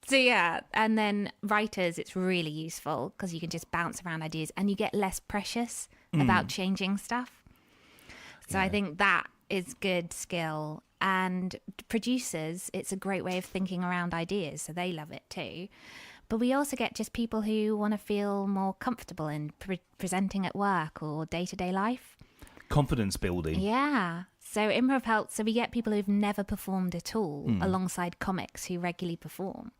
So yeah, and then writers, it's really useful because you can just bounce around ideas and you get less precious about changing stuff. So I think that is good skill. And producers, it's a great way of thinking around ideas, so they love it too. But we also get just people who want to feel more comfortable in presenting at work or day-to-day life. Confidence building. Yeah. So improv helps. So we get people who've never performed at all alongside comics who regularly perform,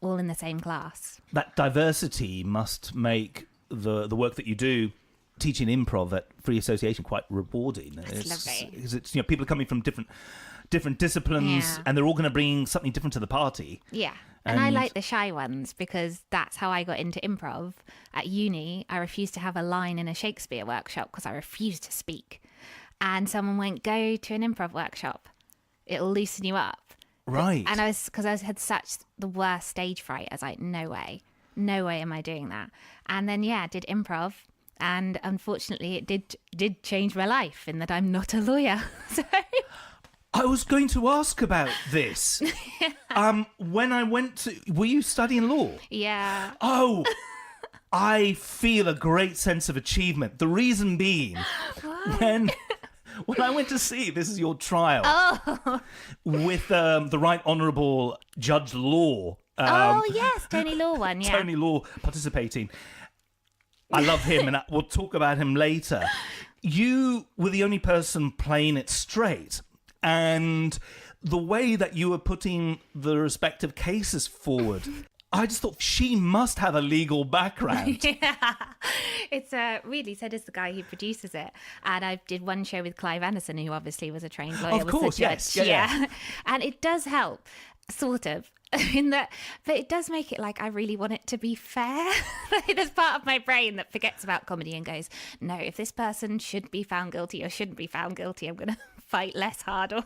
all in the same class. That diversity must make the work that you do teaching improv at Free Association quite rewarding. It's lovely. Because it's people coming from different disciplines, and they're all going to bring something different to the party. Yeah. And I like the shy ones because that's how I got into improv. At uni, I refused to have a line in a Shakespeare workshop because I refused to speak. And someone went, go to an improv workshop. It'll loosen you up. Right. And I had such the worst stage fright. I was like, no way am I doing that. And then, did improv. And unfortunately, it did change my life in that I'm not a lawyer. So I was going to ask about this. When I went to... Were you studying law? Yeah. Oh, I feel a great sense of achievement. The reason being, when I went to see This Is Your Trial with the Right Honourable Judge Law. Yes, Tony Law one, yeah. Tony Law participating. I love him, and we'll talk about him later. You were the only person playing it straight, and the way that you were putting the respective cases forward, I just thought she must have a legal background. Yeah, it's really, so does the guy who produces it. And I did one show with Clive Anderson, who obviously was a trained lawyer. Of course, yes. Yeah. And it does help, sort of. But it does make it like I really want it to be fair. There's part of my brain that forgets about comedy and goes, no, if this person should be found guilty or shouldn't be found guilty, I'm going to fight less hard or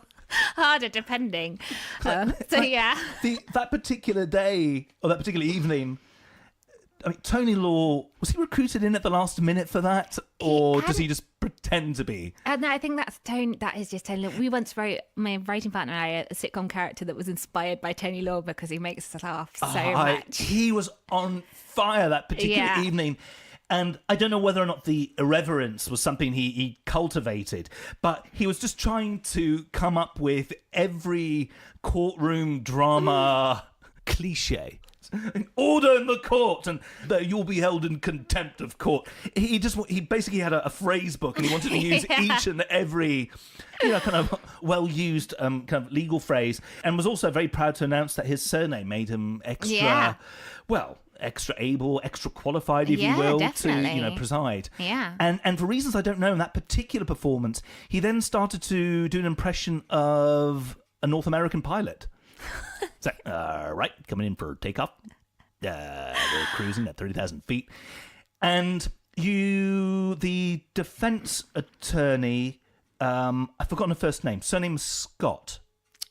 harder depending. That particular day or that particular evening, I mean, Tony Law, was he recruited in at the last minute for that, or does he just pretend to be? No, I think that is just Tony Law. We once wrote, my writing partner and I, a sitcom character that was inspired by Tony Law because he makes us laugh so much. He was on fire that particular evening. And I don't know whether or not the irreverence was something he cultivated, but he was just trying to come up with every courtroom drama cliche. Order in the court, and you'll be held in contempt of court. He basically had a phrase book, and he wanted to use each and every, kind of well-used kind of legal phrase, and was also very proud to announce that his surname made him extra able, extra qualified, if you will, definitely. to preside. Yeah. And for reasons I don't know, in that particular performance, he then started to do an impression of a North American pilot. It's like, right, coming in for takeoff. We're cruising at 30,000 feet. And the defense attorney, I've forgotten her first name. Surname Scott.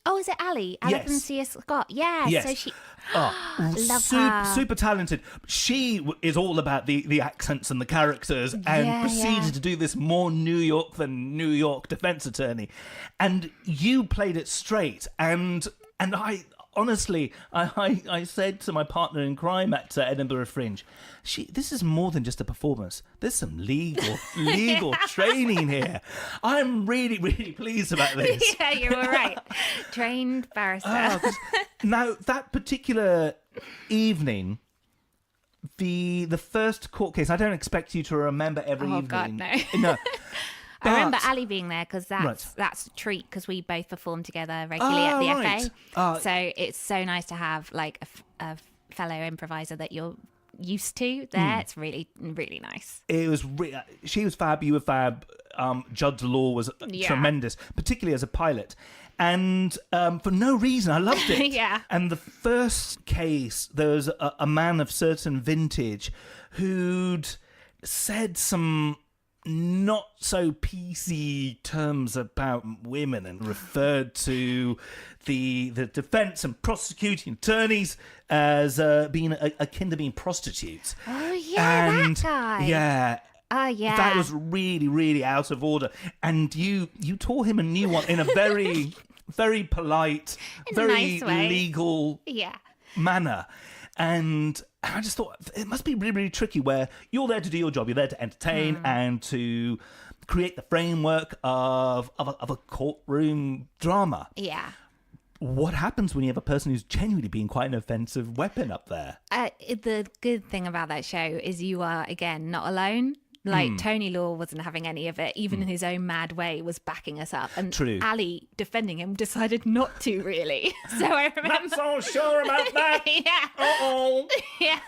Oh, is it Ali? Yes. Alison C. Scott. Yeah. Yes. So she... Love her. Super talented. She is all about the accents and the characters, and proceeded to do this more New York than New York defense attorney. And you played it straight. And I honestly, I said to my partner in crime at Edinburgh Fringe, this is more than just a performance. There's some legal training here. I'm really, really pleased about this. Yeah, you were right. Trained barrister. Now, that particular evening, the first court case, I don't expect you to remember every evening. Oh, God, no. No. I remember Ali being there because that's a treat because we both perform together regularly at the FA. So it's so nice to have like a fellow improviser that you're used to there. It's really, really nice. It was. She was fab. You were fab. Judd Law was Yeah. tremendous, particularly as a pilot. And for no reason, I loved it. Yeah. And the first case, there was a man of certain vintage who'd said some not so PC terms about women and referred to the defence and prosecuting attorneys as being akin to being prostitutes. Oh, yeah, And that guy. yeah. Oh, yeah. That was really, really out of order. And you taught him a new one in a very, very polite, In a very nice way. legal Yeah. manner. And I just thought it must be really, really tricky where you're there to do your job. You're there to entertain and to create the framework of a courtroom drama. Yeah. What happens when you have a person who's genuinely being quite an offensive weapon up there? The good thing about that show is you are, again, not alone. Like, Tony Law wasn't having any of it, even in his own mad way, was backing us up. And True. Ali, defending him, decided not to, really. So I remember... Not so sure about that. Yeah. Uh-oh. Yeah.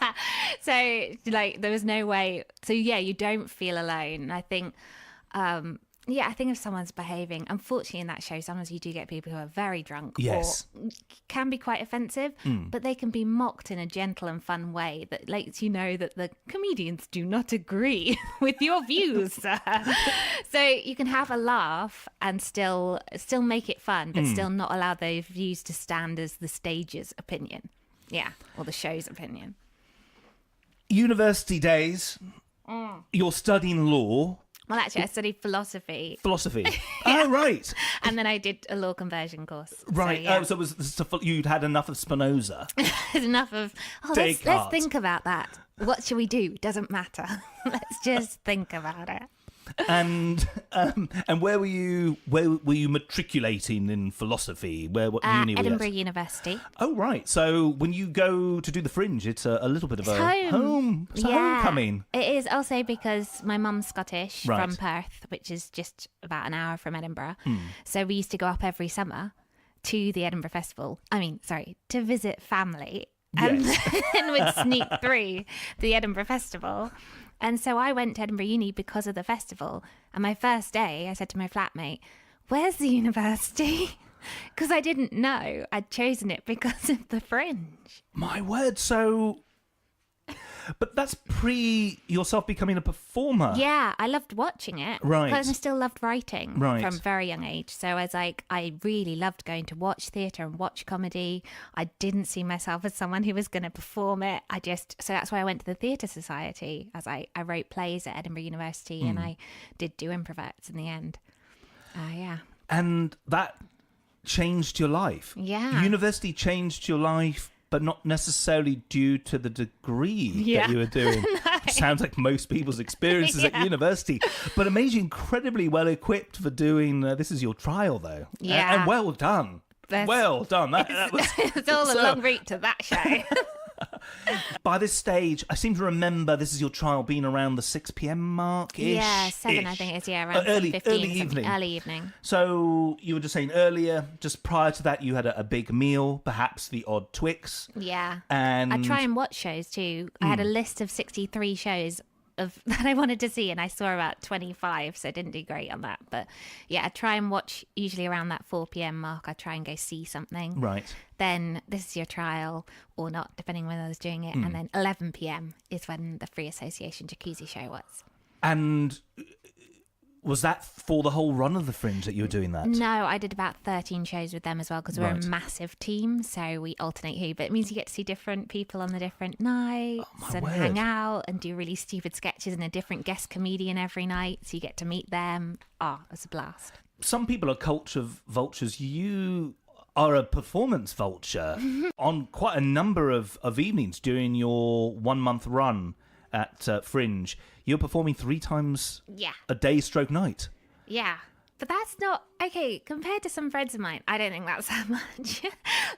So, like, there was no way. So, yeah, you don't feel alone. I think, I think if someone's behaving, unfortunately in that show, sometimes you do get people who are very drunk Yes. or can be quite offensive, but they can be mocked in a gentle and fun way that lets you know that the comedians do not agree with your views. So you can have a laugh and still make it fun, but still not allow those views to stand as the stage's opinion. Yeah, or the show's opinion. University days, you're studying law. Well, actually, I studied philosophy, Philosophy. Oh, right. and then I did a law conversion course. Right. So, yeah. So it was you'd had enough of Spinoza. There's enough of, let's Descartes. think about that. What should we do? Doesn't matter. Let's just think about it. And where were you matriculating in philosophy? What uni were you Edinburgh at? University. Oh, right. So when you go to do the Fringe, it's a little bit of It's a home. It's a homecoming. It is also because my mum's Scottish Right. from Perth, which is just about an hour from Edinburgh. So we used to go up every summer to the Edinburgh Festival. To visit family. And Yes. then we'd sneak through the Edinburgh Festival. And so I went to Edinburgh Uni because of the festival. And my first day, I said to my flatmate, "Where's the university?" Because I didn't know. I'd chosen it because of the Fringe. My word. So, but that's pre yourself becoming a performer. Yeah, I loved watching it. Right. But I still loved writing Right. from a very young age. So I really loved going to watch theatre and watch comedy. I didn't see myself as someone who was going to perform it. So that's why I went to the Theatre Society, as I wrote plays at Edinburgh University and I did do improvettes in the end. Yeah. And that changed your life. Yeah. University changed your life, but not necessarily due to the degree that you were doing. Sounds like most people's experiences at university. But it made you incredibly well equipped for doing, this is your trial though. Yeah. And well done. Well done. That was, It's all a long route to that show. by this stage, I seem to remember this is your trial being around the 6 p.m. mark-ish. Yeah, 7 I think it is. Yeah, around Early 7:15, something. evening. Early evening. So you were just saying earlier, just prior to that, you had a big meal, perhaps the odd Twix. Yeah. And I try and watch shows too. I had a list of 63 shows that I wanted to see, and I saw about 25, so I didn't do great on that. But yeah, I try and watch usually around that 4 p.m. mark. I try and go see something. Right. Then this is your trial or not, depending when I was doing it. And then 11 p.m. is when the Free Association Jacuzzi show was. And was that for the whole run of the Fringe that you were doing that? No, I did about 13 shows with them as well because we're Right. a massive team, so we alternate who. But it means you get to see different people on the different nights and word. hang out and do really stupid sketches and a different guest comedian every night, so you get to meet them. Oh, it's a blast. Some people are culture vultures. You are a performance vulture on quite a number of evenings during your 1 month run at Fringe. You're performing 3 times Yeah. a day stroke night. Yeah. But that's not okay compared to some friends of mine. I don't think that's that much.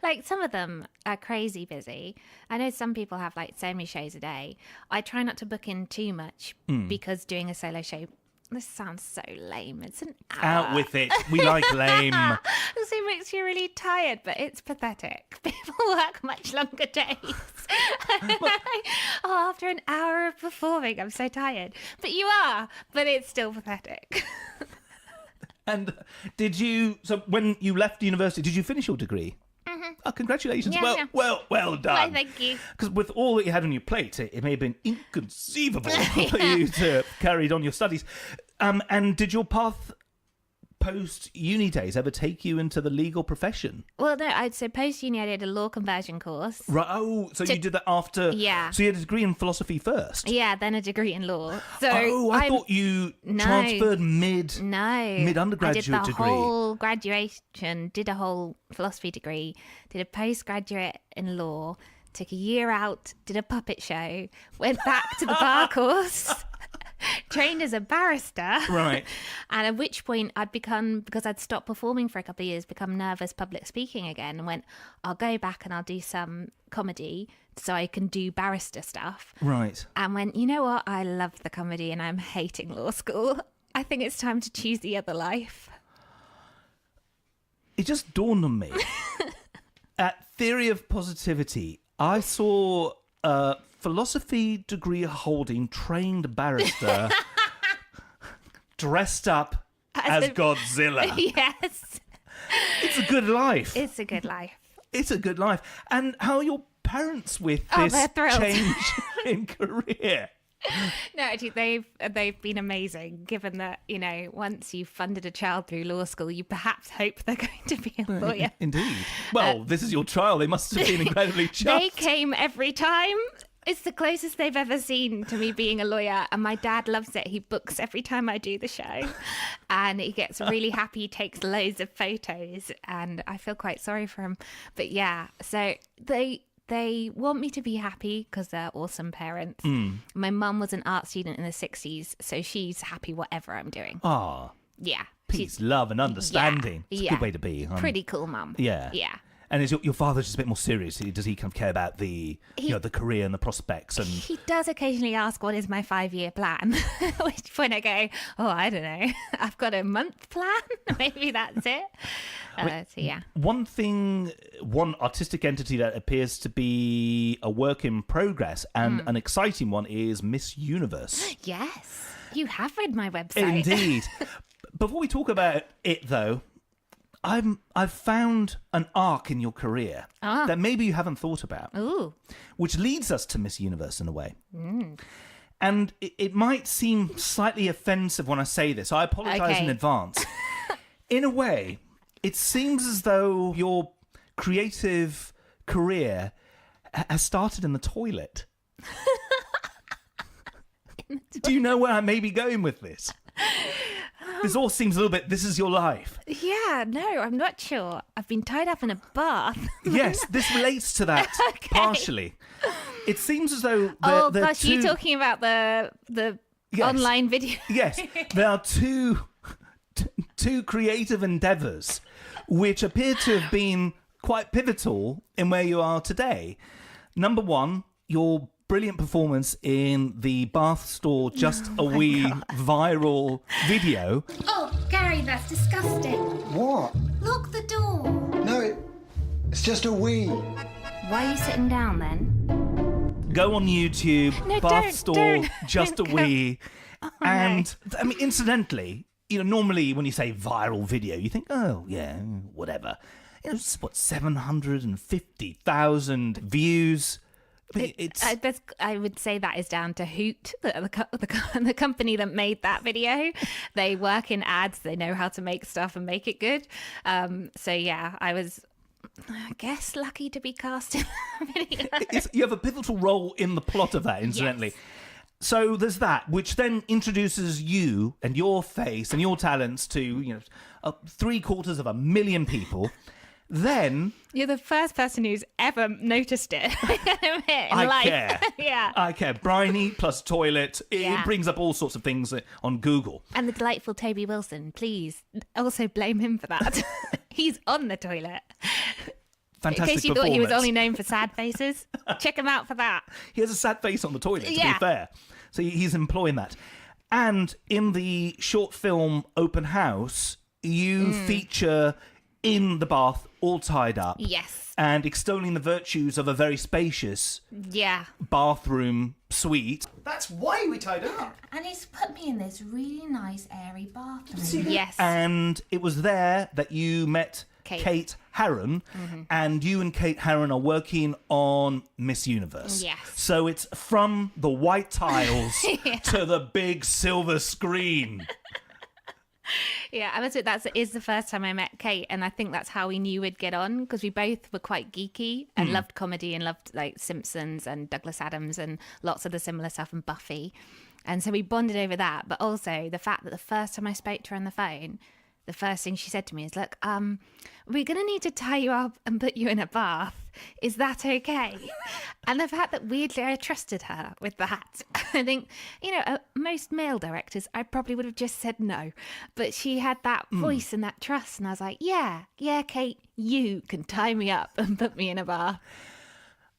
Like some of them are crazy busy. I know some people have like so many shows a day. I try not to book in too much because doing a solo show, this sounds so lame. It's an hour. Out with it. We like lame. Also makes you really tired, but it's pathetic. People work much longer days. After an hour of performing, I'm so tired. But you are, but it's still pathetic. And so when you left university, did you finish your degree? Mm-hmm. Oh, congratulations. Yeah, well done. Well, thank you. Because with all that you had on your plate, it may have been inconceivable for you to carry on your studies. And did your path post-uni days ever take you into the legal profession? Well, no, so post-uni I did a law conversion course. Right. Oh, so you did that after... Yeah. So you had a degree in philosophy first? Yeah, then a degree in law. So I thought you transferred mid-undergraduate I did the degree. whole graduation, did a whole philosophy degree, did a postgraduate in law, took a year out, did a puppet show, went back to the bar course... trained as a barrister. Right. And at which point I'd become, because I'd stopped performing for a couple of years, become nervous public speaking again, and went, I'll go back and I'll do some comedy so I can do barrister stuff. Right. And went, you know what? I love the comedy and I'm hating law school. I think it's time to choose the other life. It just dawned on me. At Theory of Positivity, I saw a philosophy degree holding trained barrister dressed up as Godzilla. Yes. It's a good life. It's a good life. It's a good life. And how are your parents with this they're thrilled. change in career? No, actually, they've been amazing, given that, you know, once you've funded a child through law school, you perhaps hope they're going to be a lawyer. Indeed. Well, this is your trial. They must have been incredibly chuffed. They came every time. It's the closest they've ever seen to me being a lawyer, and my dad loves it. He books every time I do the show, and he gets really happy. He takes loads of photos, and I feel quite sorry for him. But yeah, so they want me to be happy because they're awesome parents. My mum was an art student in the 60s, so she's happy whatever I'm doing. Ah, Yeah. peace, love, and understanding. It's a good way to be. Pretty cool mum. Yeah. Yeah. And is your father just a bit more serious? Does he kind of care about the the career and the prospects? And He does occasionally ask, what is my 5-year plan? Which point I go, oh, I don't know. I've got a month plan. Maybe that's it. So, yeah. One artistic entity that appears to be a work in progress and an exciting one is Miss Universe. Yes. You have read my website. Indeed. Before we talk about it, though, I've found an arc in your career that maybe you haven't thought about. Ooh. Which leads us to Miss Universe in a way. And it might seem slightly offensive when I say this. I apologise in advance. In a way, it seems as though your creative career has started in the toilet. Do you know where I may be going with this? This all seems a little bit, this is your life. Yeah, no, I'm not sure. I've been tied up in a bath. Yes, this relates to that partially. It seems as though you're talking about the online video. Yes, there are two creative endeavours which appear to have been quite pivotal in where you are today. Number one, your brilliant performance in the bath store Just a Wee viral video. Oh, Gary, that's disgusting. What? Lock the door. No, it's just a wee. Why are you sitting down then? Go on YouTube, No, bath store don't Just a go. Wee. Oh, and, I mean, incidentally, normally when you say viral video, you think, oh, yeah, whatever. It's, 750,000 views. I would say that is down to Hoot, the company that made that video. They work in ads. They know how to make stuff and make it good. So yeah, I was, I guess, lucky to be cast in a video. You have a pivotal role in the plot of that, incidentally. Yes. So there's that, which then introduces you and your face and your talents to 750,000 people. Then You're the first person who's ever noticed it. I care. Yeah. I care. Briony plus toilet. It brings up all sorts of things on Google. And the delightful Toby Wilson, please also blame him for that. He's on the toilet. Fantastic In case you performance. thought he was only known for sad faces, check him out for that. He has a sad face on the toilet, to be Yeah. fair. So he's employing that. And in the short film Open House, you feature in the bath, all tied up. Yes. And extolling the virtues of a very spacious Yeah. bathroom suite. That's why we tied up. And he's put me in this really nice airy bathroom. Yes. And it was there that you met Kate Herron, and you and Kate Herron are working on Miss Universe. Yes. So it's from the white tiles to the big silver screen. Yeah, I must admit that is the first time I met Kate, and I think that's how we knew we'd get on, because we both were quite geeky and loved comedy and loved like Simpsons and Douglas Adams and lots of the similar stuff and Buffy. And so we bonded over that, but also the fact that the first time I spoke to her on the phone, the first thing she said to me is, look, we're going to need to tie you up and put you in a bath. Is that okay? And the fact that weirdly I trusted her with that. I think, most male directors, I probably would have just said no. But she had that voice and that trust. And I was like, yeah, Kate, you can tie me up and put me in a bath.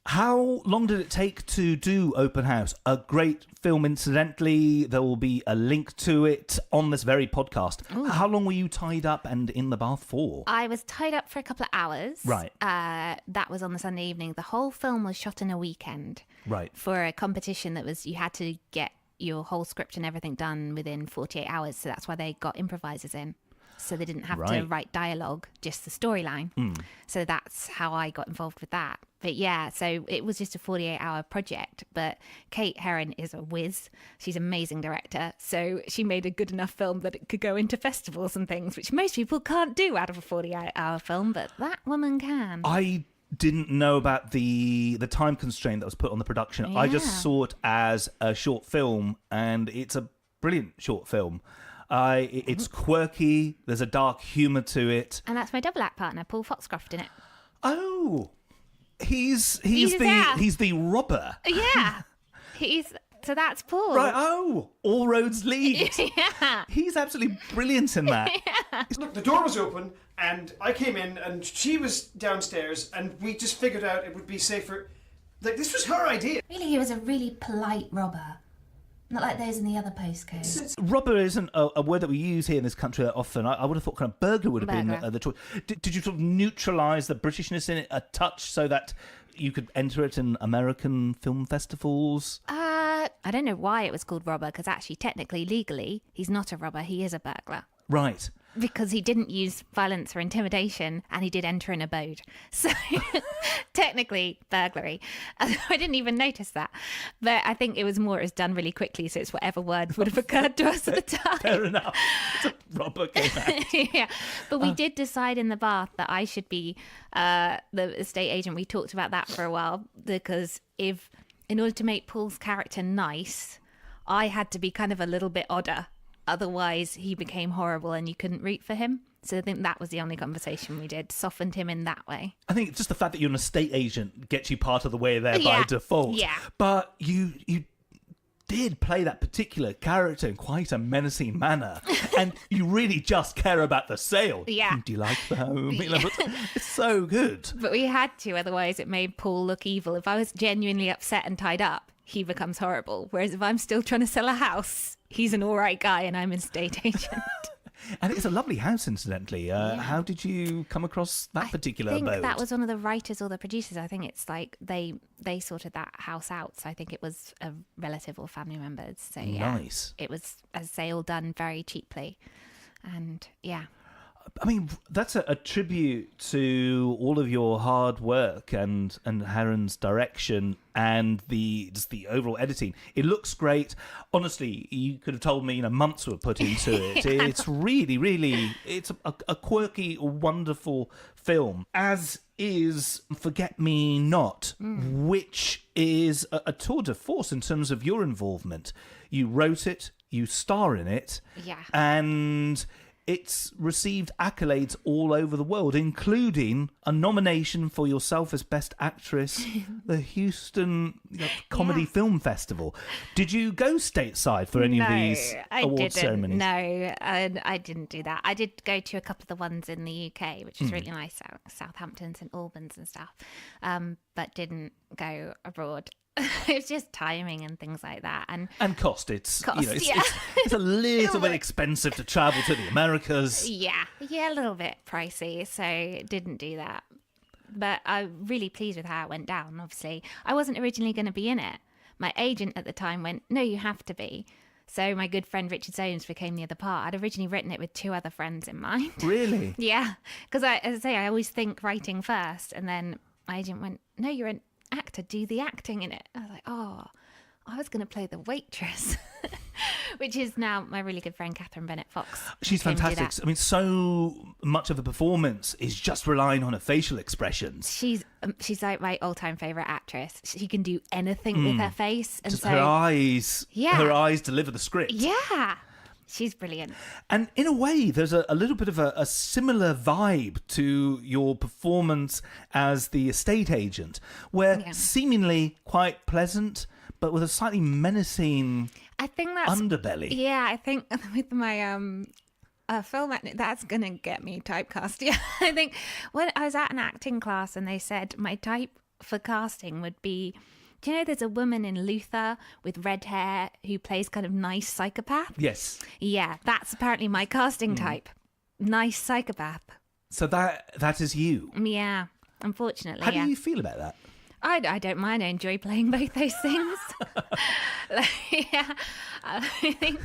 How long did it take to do Open House? A great film, incidentally. There will be a link to it on this very podcast. Ooh. How long were you tied up and in the bath for? I was tied up for a couple of hours. Right. That was on the Sunday evening. The whole film was shot in a weekend. Right. For a competition that was, you had to get your whole script and everything done within 48 hours. So that's why they got improvisers in. So they didn't have to write dialogue, just the storyline. So that's how I got involved with that. But yeah, so it was just a 48-hour project. But Kate Herron is a whiz. She's an amazing director. So she made a good enough film that it could go into festivals and things, which most people can't do out of a 48-hour film, but that woman can. I didn't know about the time constraint that was put on the production. Yeah. I just saw it as a short film, and it's a brilliant short film. It's quirky. There's a dark humour to it, and that's my double act partner, Paul Foxcroft, in it. Oh, he's the robber. Yeah, so that's Paul. Right. Oh, all roads lead. Yeah, he's absolutely brilliant in that. Yeah. Look, the door was open, and I came in, and she was downstairs, and we just figured out it would be safer. Like, this was her idea. Really, he was a really polite robber. Not like those in the other postcodes. Robber isn't a word that we use here in this country often. I would have thought kind of burglar would have been the choice. Did you sort of neutralise the Britishness in it a touch so that you could enter it in American film festivals? I don't know why it was called robber, because actually, technically, legally, he's not a robber. He is a burglar. Right. Because he didn't use violence or intimidation, and he did enter an abode. So, technically, burglary. I didn't even notice that. But I think it was done really quickly, so it's whatever word would have occurred to us at the time. Fair enough. It's a robber came out. Yeah. But we did decide in the bath that I should be the estate agent. We talked about that for a while, because in order to make Paul's character nice, I had to be kind of a little bit odder. Otherwise, he became horrible and you couldn't root for him. So I think that was the only conversation we did, softened him in that way. I think it's just the fact that you're an estate agent gets you part of the way there by default. Yeah. But you did play that particular character in quite a menacing manner. And you really just care about the sale. Yeah. Do you like the home? It's so good. But we had to, otherwise it made Paul look evil. If I was genuinely upset and tied up, he becomes horrible. Whereas if I'm still trying to sell a house, he's an all right guy and I'm an estate agent. And it's a lovely house, incidentally. How did you come across that particular abode? I think that was one of the writers or the producers. I think it's like they sorted that house out. So I think it was a relative or family members. So yeah, nice. It was, as I say, all done very cheaply. And yeah. I mean, that's a tribute to all of your hard work and Herron's direction and the overall editing. It looks great. Honestly, you could have told me months were put into it. It's really, it's a quirky, wonderful film, as is Forget Me Not, which is a tour de force in terms of your involvement. You wrote it, you star in it, and it's received accolades all over the world, including a nomination for yourself as Best Actress, the Houston Comedy Film Festival. Did you go stateside for any of these award ceremonies? No, I didn't do that. I did go to a couple of the ones in the UK, which was really nice, Southampton, St Albans and stuff, but didn't go abroad. It's just timing and things like that, and cost. It's Cost, it's, yeah. it's a little bit expensive to travel to the Americas. yeah, a little bit pricey, so didn't do that. But I'm really pleased with how it went down. Obviously, I wasn't originally going to be in it. My agent at the time went, "No, you have to be." So my good friend Richard Soames became the other part. I'd originally written it with 2 other friends in mind. Really? Yeah, because as I say, I always think writing first, and then my agent went, "No, you're an actor, do the acting in it." I was like, "Oh, I was going to play the waitress," which is now my really good friend Catherine Bennett Fox. She's came to do fantastic. that. I mean, so much of the performance is just relying on her facial expressions. She's like my all-time favorite actress. She can do anything with her face, and Just so her eyes. Yeah. Her eyes deliver the script. yeah, she's brilliant. And in a way, there's a little bit of a similar vibe to your performance as the estate agent, where seemingly quite pleasant, but with a slightly menacing I think that's underbelly. Yeah, I think with my film acting, that's gonna get me typecast. Yeah, I think when I was at an acting class and they said my type for casting would be, do you know there's a woman in Luther with red hair who plays kind of nice psychopath? Yes. Yeah, that's apparently my casting type. Nice psychopath. So that is you. Yeah, unfortunately. How yeah. do you feel about that? I don't mind. I enjoy playing both those things. I think,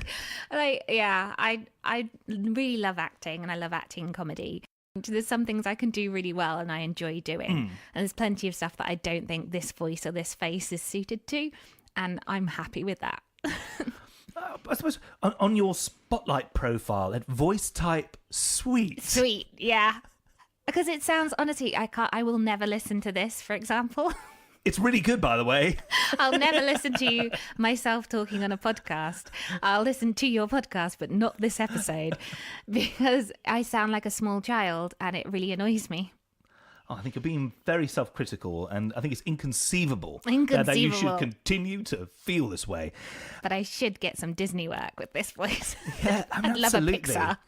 I really love acting, and I love acting in comedy. There's some things I can do really well and I enjoy doing. And there's plenty of stuff that I don't think this voice or this face is suited to, and I'm happy with that. I suppose on your Spotlight profile, at voice type sweet. Sweet, yeah. Because it sounds, honestly, I will never listen to this, for example. It's really good, by the way. I'll never listen to myself talking on a podcast. I'll listen to your podcast, but not this episode, because I sound like a small child and it really annoys me. Oh, I think you're being very self-critical, and I think it's inconceivable, that you should Inconceivable. continue to feel this way. But I should get some Disney work with this voice. Yeah, I'd love a absolutely. Pixar.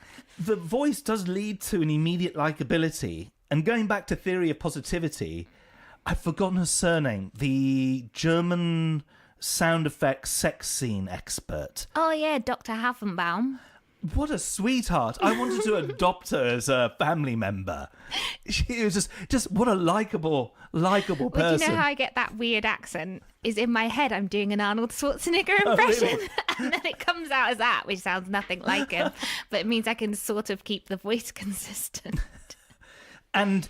The voice does lead to an immediate likability. And going back to theory of positivity, I've forgotten her surname, the German sound effects sex scene expert. Oh, yeah, Dr. Haffenbaum. What a sweetheart. I wanted to adopt her as a family member. She was just what a likable person. Well, do you know how I get that weird accent? Is in my head I'm doing an Arnold Schwarzenegger impression. really? And then it comes out as that, which sounds nothing like him. But it means I can sort of keep the voice consistent. And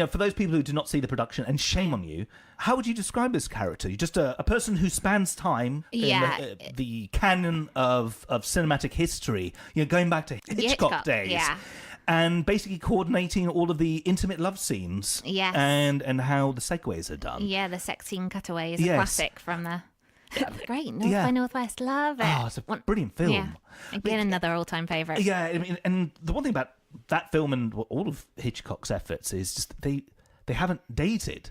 for those people who do not see the production, and shame on you, how would you describe this character? You're just a person who spans time Yeah. in the canon of cinematic history, going back to Hitchcock days. Yeah. And basically coordinating all of the intimate love scenes. Yes. And how the segues are done. Yeah, the sex scene cutaway is a Yes. classic from the... Great, North Yeah. by Northwest, love it. Oh, it's a brilliant film. Yeah, again, another all-time favourite. Yeah, I mean, and the one thing about that film and all of Hitchcock's efforts is just they haven't dated.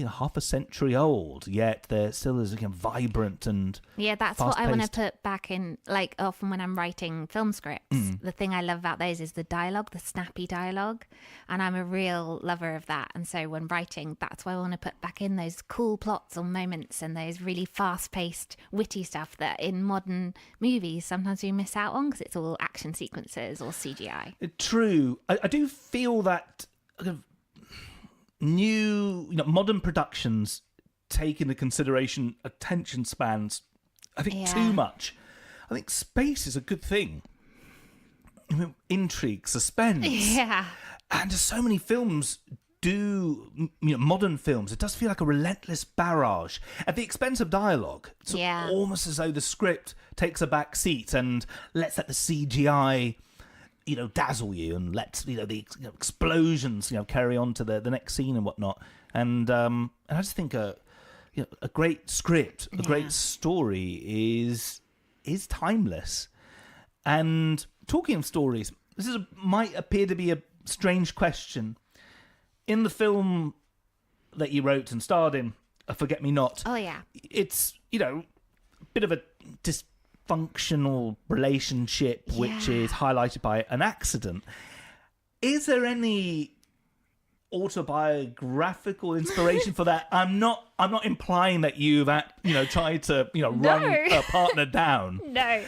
Half a century old, yet they're still as vibrant and Yeah, that's what I want to fast-paced. put back in, like, often when I'm writing film scripts. The thing I love about those is the dialogue, the snappy dialogue. And I'm a real lover of that. And so when writing, that's why I want to put back in those cool plots or moments and those really fast-paced, witty stuff that in modern movies sometimes we miss out on because it's all action sequences or CGI. True. I do feel that kind of new, modern productions take into consideration attention spans, I think, too much. I think space is a good thing. Intrigue, suspense. Yeah. And just so many films do, modern films, it does feel like a relentless barrage at the expense of dialogue. It's almost as though the script takes a back seat and lets let the CGI dazzle you and let the explosions carry on to the next scene and whatnot. And I just think a great script, a great story is timeless. And talking of stories, this might appear to be a strange question. In the film that you wrote and starred in, Forget Me Not. Oh yeah, it's a bit of a dysfunctional relationship which is highlighted by an accident. Is there any autobiographical inspiration for that. I'm not implying that you've tried to run a partner down. No.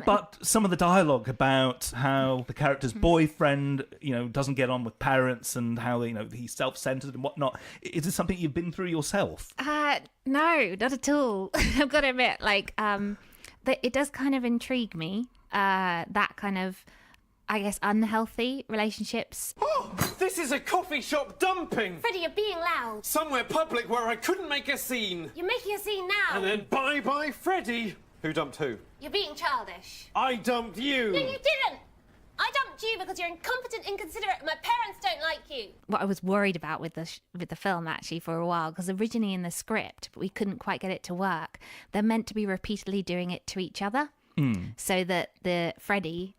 But some of the dialogue about how the character's boyfriend doesn't get on with parents and how he's self-centered and whatnot, is this something you've been through yourself? No, not at all. I've got to admit, it does kind of intrigue me, that kind of, I guess, unhealthy relationships. Oh, this is a coffee shop dumping! Freddie, you're being loud. Somewhere public where I couldn't make a scene. You're making a scene now. And then bye-bye, Freddie. Who dumped who? You're being childish. I dumped you. No, you didn't. I dumped you because you're incompetent, inconsiderate, and my parents don't like you. What I was worried about with the film, actually, for a while, because originally in the script, but we couldn't quite get it to work, they're meant to be repeatedly doing it to each other, so that the Freddie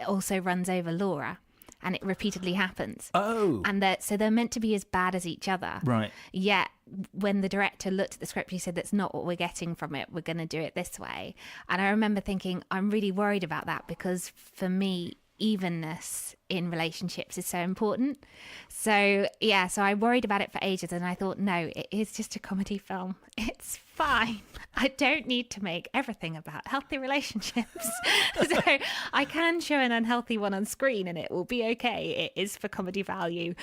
also runs over Laura, and it repeatedly happens. Oh. And so they're meant to be as bad as each other. Right. Yet, when the director looked at the script, he said, that's not what we're getting from it. We're going to do it this way. And I remember thinking, I'm really worried about that, because for me, evenness in relationships is so important. So I worried about it for ages, and I thought, no, it is just a comedy film. It's fine. I don't need to make everything about healthy relationships. So I can show an unhealthy one on screen and it will be okay. It is for comedy value.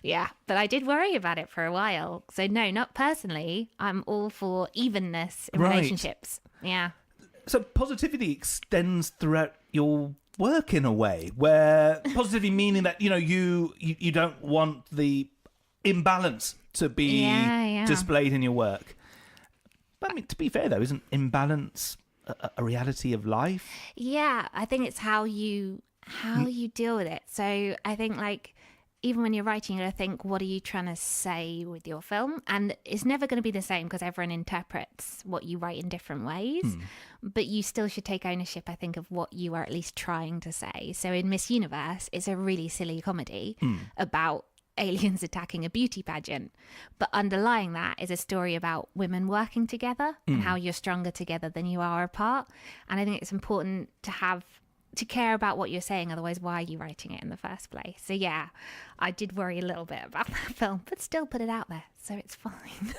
Yeah, but I did worry about it for a while. So no, not personally. I'm all for evenness in relationships. Yeah. So positivity extends throughout your work in a way, where positivity meaning that you don't want the imbalance to be displayed in your work. But I mean, to be fair though, isn't imbalance a reality of life? Yeah, I think it's how you deal with it. So I think even when you're writing, you got to think, what are you trying to say with your film? And it's never going to be the same, because everyone interprets what you write in different ways. But you still should take ownership, I think, of what you are at least trying to say. So in Miss Universe, it's a really silly comedy about aliens attacking a beauty pageant. But underlying that is a story about women working together and how you're stronger together than you are apart. And I think it's important to care about what you're saying, otherwise why are you writing it in the first place? So yeah, I did worry a little bit about that film, but still put it out there, so it's fine.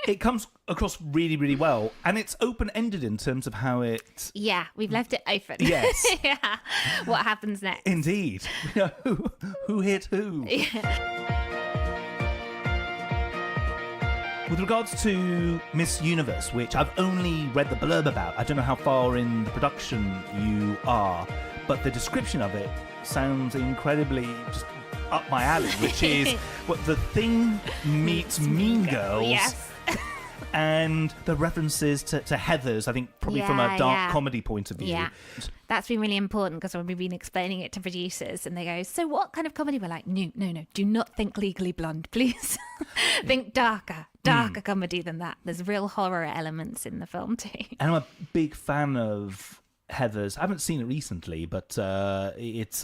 It comes across really, really well, and it's open-ended in terms of how it... Yeah, we've left it open. Yes. Yeah. What happens next? Indeed. Who hit who? Yeah. With regards to Miss Universe, which I've only read the blurb about, I don't know how far in the production you are, but the description of it sounds incredibly just up my alley, which is what The Thing meets Mean Girls. Yes. And the references to Heathers, I think probably from a dark comedy point of view. Yeah, that's been really important, because when we've been explaining it to producers and they go, so what kind of comedy? We're like, no, do not think Legally Blonde, please. Think darker comedy than that. There's real horror elements in the film too. And I'm a big fan of Heathers. I haven't seen it recently, but I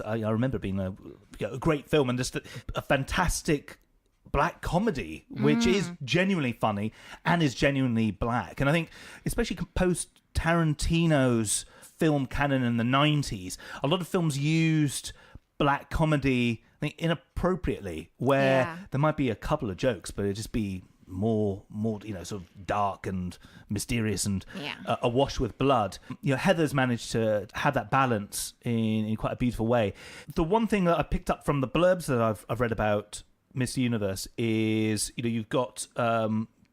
remember it being a great film and just a fantastic black comedy, which is genuinely funny and is genuinely black. And I think, especially post Tarantino's film canon in the 90s, a lot of films used black comedy, I think, inappropriately, where there might be a couple of jokes, but it'd just be more sort of dark and mysterious and awash with blood. Heather's managed to have that balance in quite a beautiful way. The one thing that I picked up from the blurbs that I've read about Miss Universe is, you've got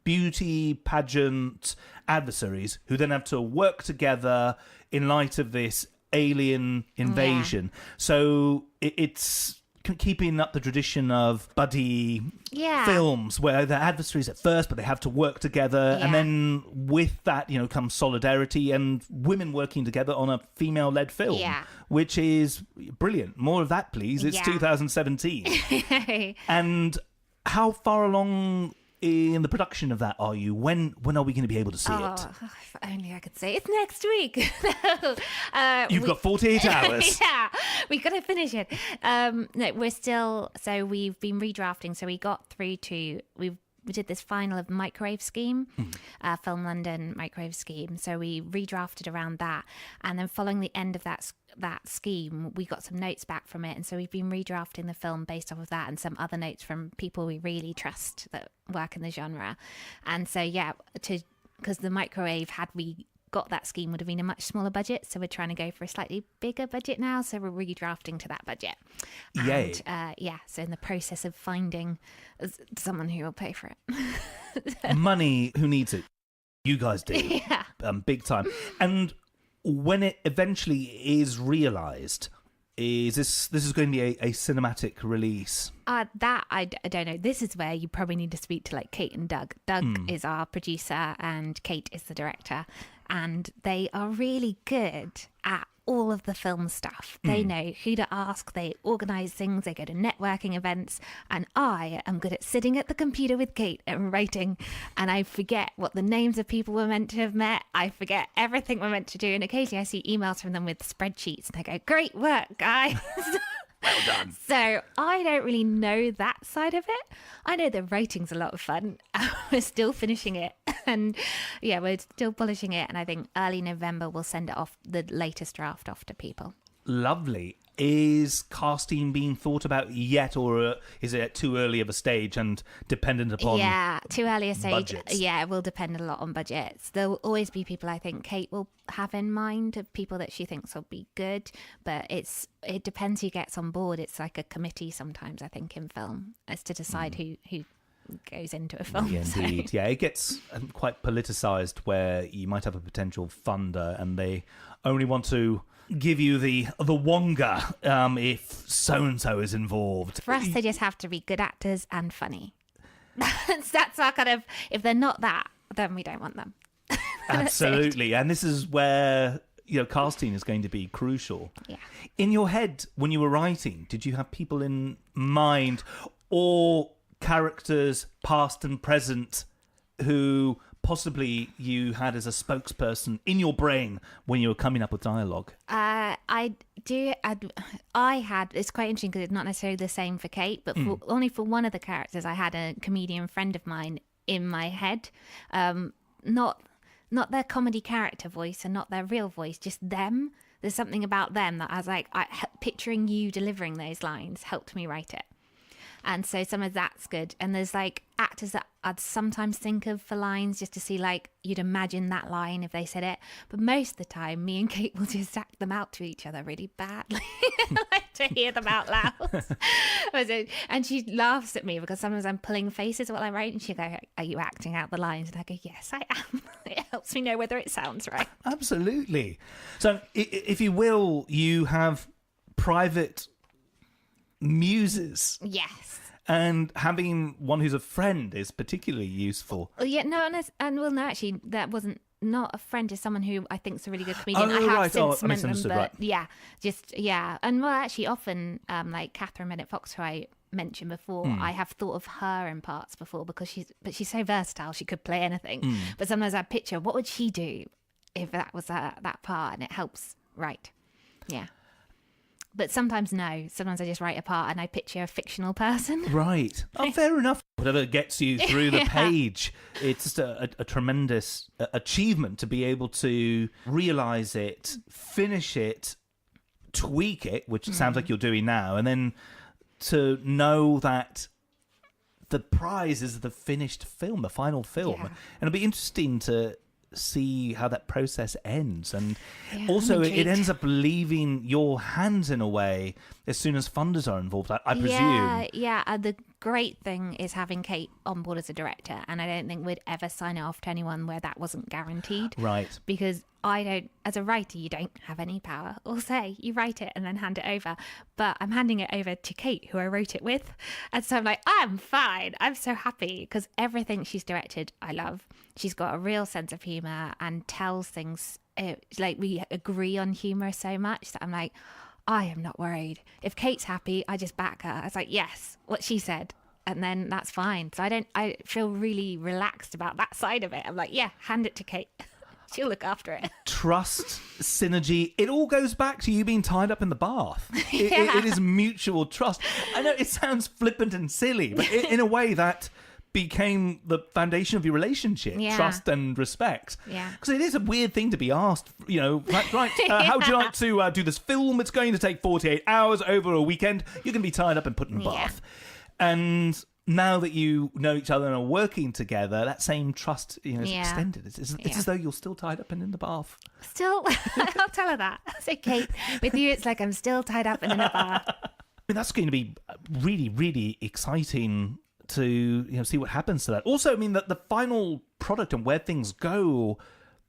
beauty pageant adversaries who then have to work together in light of this alien invasion. So it's keeping up the tradition of buddy films where they're adversaries at first, but they have to work together. And then with that, comes solidarity and women working together on a female-led film, which is brilliant. More of that, please. It's 2017. And how far along in the production of that are you? When are we going to be able to see it? If only I could say it's next week. You've got 48 hours. Yeah, we got to finish it. No, we're still. So we've been redrafting. So we got through to. did this final of Microwave Scheme, Film London Microwave Scheme. So we redrafted around that, and then following the end of that scheme, we got some notes back from it, and so we've been redrafting the film based off of that, and some other notes from people we really trust that work in the genre. And so because the Microwave, had we got that scheme, would have been a much smaller budget, so we're trying to go for a slightly bigger budget now, so we're redrafting to that budget. Yay. And so in the process of finding someone who will pay for it. Money, who needs it? You guys do. Yeah. Big time. And when it eventually is realised, this is going to be a cinematic release? That I don't know. This is where you probably need to speak to like Kate and Doug. Doug is our producer and Kate is the director, and they are really good at all of the film stuff. They know who to ask, they organise things, they go to networking events, and I am good at sitting at the computer with Kate and writing, and I forget what the names of people we're meant to have met. I forget everything we're meant to do, and occasionally I see emails from them with spreadsheets and I go, great work, guys. Well done. So I don't really know that side of it. I know the writing's a lot of fun. We're still finishing it, and we're still polishing it, and I think early November we'll send it off, the latest draft off to people. Lovely. Is casting being thought about yet, or is it at too early of a stage and dependent upon too early a stage? budgets? Yeah, it will depend a lot on budgets. There will always be people I think Kate will have in mind, of people that she thinks will be good, but it depends who gets on board. It's like a committee sometimes, I think, in film, as to decide who goes into a film. Yeah, indeed. Yeah, it gets quite politicised, where you might have a potential funder and they only want to give you the wonga if so-and-so is involved. For us, they just have to be good actors and funny. That's our kind of, if they're not that, then we don't want them. Absolutely. And this is where, casting is going to be crucial. Yeah. In your head, when you were writing, did you have people in mind, or characters past and present who possibly you had as a spokesperson in your brain when you were coming up with dialogue? I had, it's quite interesting because it's not necessarily the same for Kate, but only for one of the characters I had a comedian friend of mine in my head, not their comedy character voice and not their real voice, just them. There's something about them that I was like, picturing you delivering those lines helped me write it. And so some of that's good. And there's like actors that I'd sometimes think of for lines, just to see, like, you'd imagine that line if they said it. But most of the time, me and Kate will just act them out to each other really badly. Like, to hear them out loud. And she laughs at me because sometimes I'm pulling faces while I write, and she'll go, are you acting out the lines? And I go, yes, I am. It helps me know whether it sounds right. Absolutely. So if you will, you have private muses. Yes. And having one who's a friend is particularly useful. Yeah, no, actually, that wasn't not a friend, just someone who I think is a really good comedian. Oh, I have right. since I met them, misunderstood, but right. And well, actually, often, like Catherine Bennett-Fox, who I mentioned before, I have thought of her in parts before because she's so versatile. She could play anything. But sometimes I picture, what would she do if that was that part, and it helps write. Yeah. But sometimes no. Sometimes I just write a part and I picture a fictional person. Right. Oh, fair enough. Whatever gets you through the page, it's just a tremendous achievement to be able to realise it, finish it, tweak it, which sounds like you're doing now, and then to know that the prize is the finished film, the final film. And it'll be interesting to see how that process ends, and also it ends up leaving your hands in a way as soon as funders are involved, I presume. The great thing is having Kate on board as a director, and I don't think we'd ever sign it off to anyone where that wasn't guaranteed, right? Because I don't, as a writer, you don't have any power or say. You write it and then hand it over, but I'm handing it over to Kate, who I wrote it with, and so I'm like, I'm fine, I'm so happy, because everything she's directed I love. She's got a real sense of humour and tells things, like, we agree on humour so much that I'm like, I am not worried. If Kate's happy, I just back her. I was like, yes, what she said, and then that's fine. So I feel really relaxed about that side of it. I'm like, yeah, hand it to Kate. She'll look after it. Trust, synergy, it all goes back to you being tied up in the bath. It is mutual trust. I know it sounds flippant and silly, but in a way that became the foundation of your relationship, trust and respect. Yeah. Because it is a weird thing to be asked, right, how would you like to do this film? It's going to take 48 hours over a weekend. You're going to be tied up and put in a bath. And now that you know each other and are working together, that same trust is extended. It's as though you're still tied up and in the bath. Still, I'll tell her that. It's okay. With you, it's like I'm still tied up and in a bath. I mean, that's going to be really, really exciting to see what happens to that. Also, I mean, that the final product and where things go,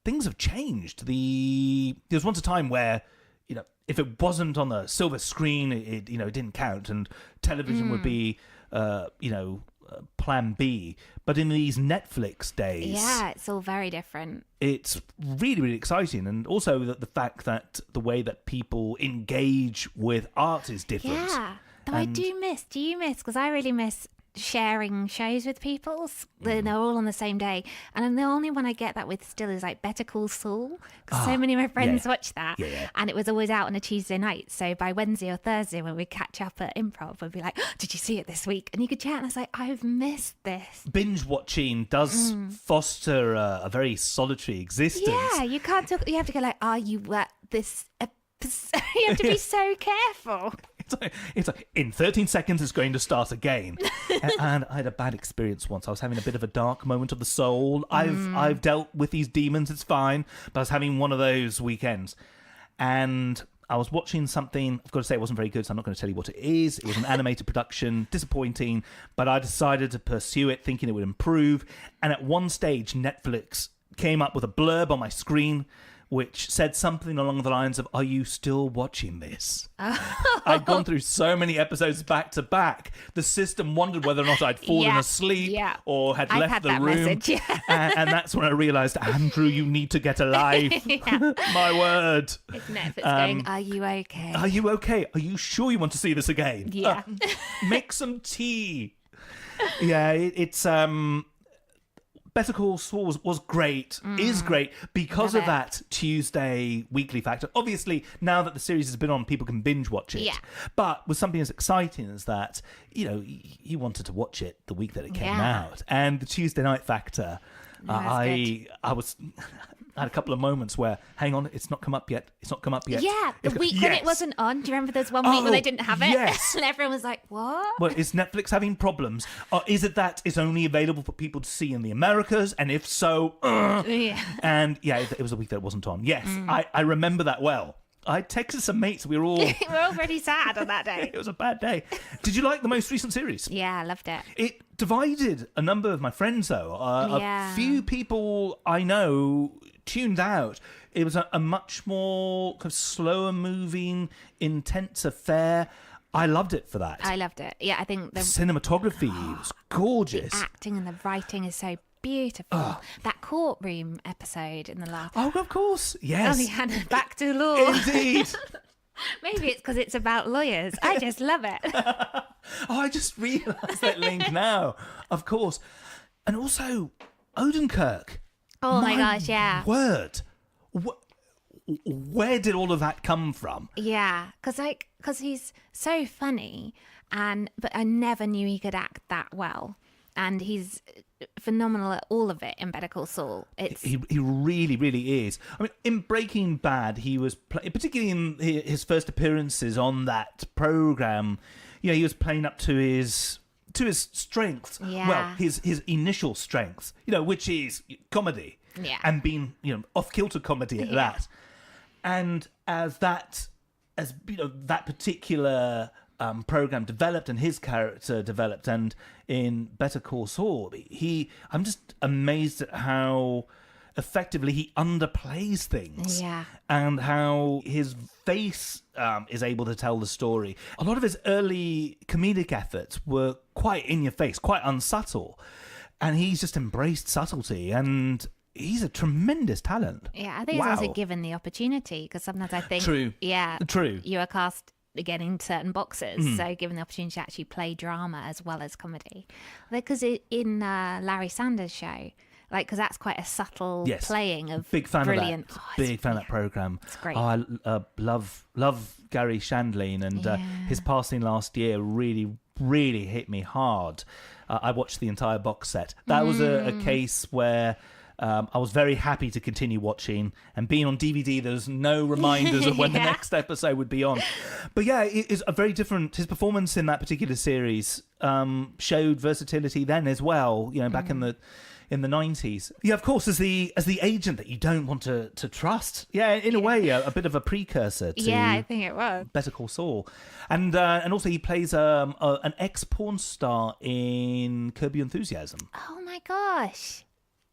things have changed. There was once a time where, if it wasn't on the silver screen, it didn't count, and television would be, plan B. But in these Netflix days, it's all very different. It's really, really exciting, and also the fact that the way that people engage with art is different. Yeah, though I do miss. Do you miss? Because I really miss sharing shows with people. They're all on the same day, and the only one I get that with still is like Better Call Saul, because so many of my friends watch that, and it was always out on a Tuesday night. So by Wednesday or Thursday when we catch up at improv, we'd be like, oh, did you see it this week? And you could chat, and I was like, I've missed this. Binge watching does foster a very solitary existence. Yeah, you can't talk. You have to go like, are you at this you have to be so careful. It's like, in 13 seconds it's going to start again. And I had a bad experience once. I was having a bit of a dark moment of the soul. I've dealt with these demons, it's fine. But I was having one of those weekends. And I was watching something, I've got to say it wasn't very good, so I'm not going to tell you what it is. It was an animated production, disappointing. But I decided to pursue it, thinking it would improve. And at one stage, Netflix came up with a blurb on my screen which said something along the lines of, are you still watching this? I'd gone through so many episodes back to back. The system wondered whether or not I'd fallen asleep or had left the room. Message, and that's when I realised, Andrew, you need to get alive. My word. It's Netflix going, are you okay? Are you okay? Are you sure you want to see this again? Yeah. Make some tea. Yeah, it's... Better Call Saul was great, is great, because of that Tuesday weekly factor. Obviously, now that the series has been on, people can binge watch it. Yeah. But with something as exciting as that, you wanted to watch it the week that it came out. And the Tuesday night factor, I had a couple of moments where, hang on, it's not come up yet. It's not come up yet. Yeah, the week when it wasn't on. Do you remember there's one week when they didn't have it? Yes. And everyone was like, what? Well, is Netflix having problems? Or is it that it's only available for people to see in the Americas? And if so, And it was a week that it wasn't on. Yes, I remember that well. I texted some mates. We were all... we were all pretty sad on that day. It was a bad day. Did you like the most recent series? Yeah, I loved it. It divided a number of my friends, though. A few people I know tuned out. It was a much more kind of slower moving, intense affair. I loved it for that. I loved it. Yeah, I think the cinematography was gorgeous. The acting and the writing is so beautiful. That courtroom episode in the last... Oh, of course. Yes. Back to law. Indeed. Maybe it's because it's about lawyers. I just love it. I just realised that link now. Of course. And also, Odenkirk. Oh my gosh, yeah. Word. Where did all of that come from? Yeah, because he's so funny, but I never knew he could act that well. And he's phenomenal at all of it in Better Call Saul. He really, really is. I mean, in Breaking Bad, he was particularly in his first appearances on that program. He was playing up to his strengths. Yeah. Well, his initial strengths, which is comedy. Yeah. And being off kilter comedy at that. And as that particular program developed and his character developed, and in Better Call Saul, I'm just amazed at how effectively he underplays things. Yeah. And how his face is able to tell the story. A lot of his early comedic efforts were quite in your face, quite unsubtle. And he's just embraced subtlety, and he's a tremendous talent. Yeah, I think he's also given the opportunity, because sometimes I think... True. Yeah. True. You are cast getting certain boxes, so given the opportunity to actually play drama as well as comedy. Because in Larry Sanders' show, because that's quite a subtle playing of big fan brilliant. Of that. Big fan of that program. It's great. I love Gary Shandling, and his passing last year really, really hit me hard. I watched the entire box set. That was a case where I was very happy to continue watching, and being on DVD, there's no reminders of when the next episode would be on. But yeah, it is a very different. His performance in that particular series showed versatility then as well. You know, back in the 90s. Yeah, of course, as the agent that you don't want to trust. Yeah, in a way, a bit of a precursor to. Yeah, I think it was Better Call Saul, and also he plays an ex-porn star in Curb Your Enthusiasm. Oh my gosh.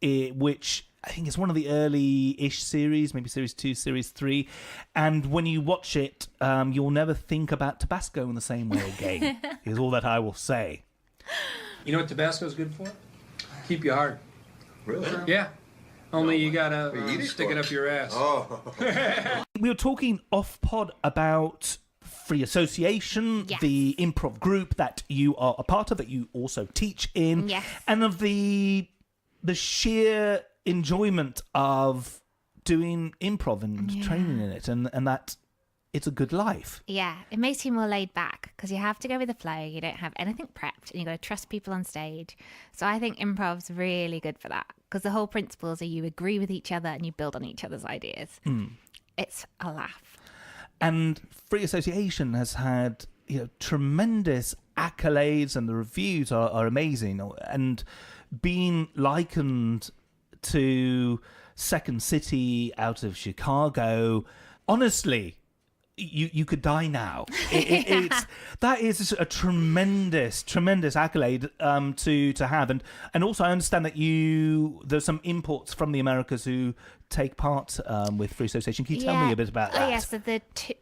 Which I think is one of the early-ish series, maybe series 2, series 3. And when you watch it, you'll never think about Tabasco in the same way again, is all that I will say. You know what Tabasco's good for? Keep you hard. Really? Yeah. Only you gotta stick it up your ass. Oh. We were talking off-pod about Free Association, the improv group that you are a part of, that you also teach in, and of the sheer enjoyment of doing improv and training in it, and that it's a good life. Yeah, it makes you more laid back because you have to go with the flow. You don't have anything prepped, and you got to trust people on stage. So I think improv's really good for that because the whole principles are you agree with each other and you build on each other's ideas. It's a laugh. And Free Association has had tremendous accolades, and the reviews are amazing, and being likened to Second City out of Chicago, honestly, you could die now. That is a tremendous accolade to have, and also I understand that there's some imports from the Americas who take part with Free Association. Can you tell me a bit about that? Yes, so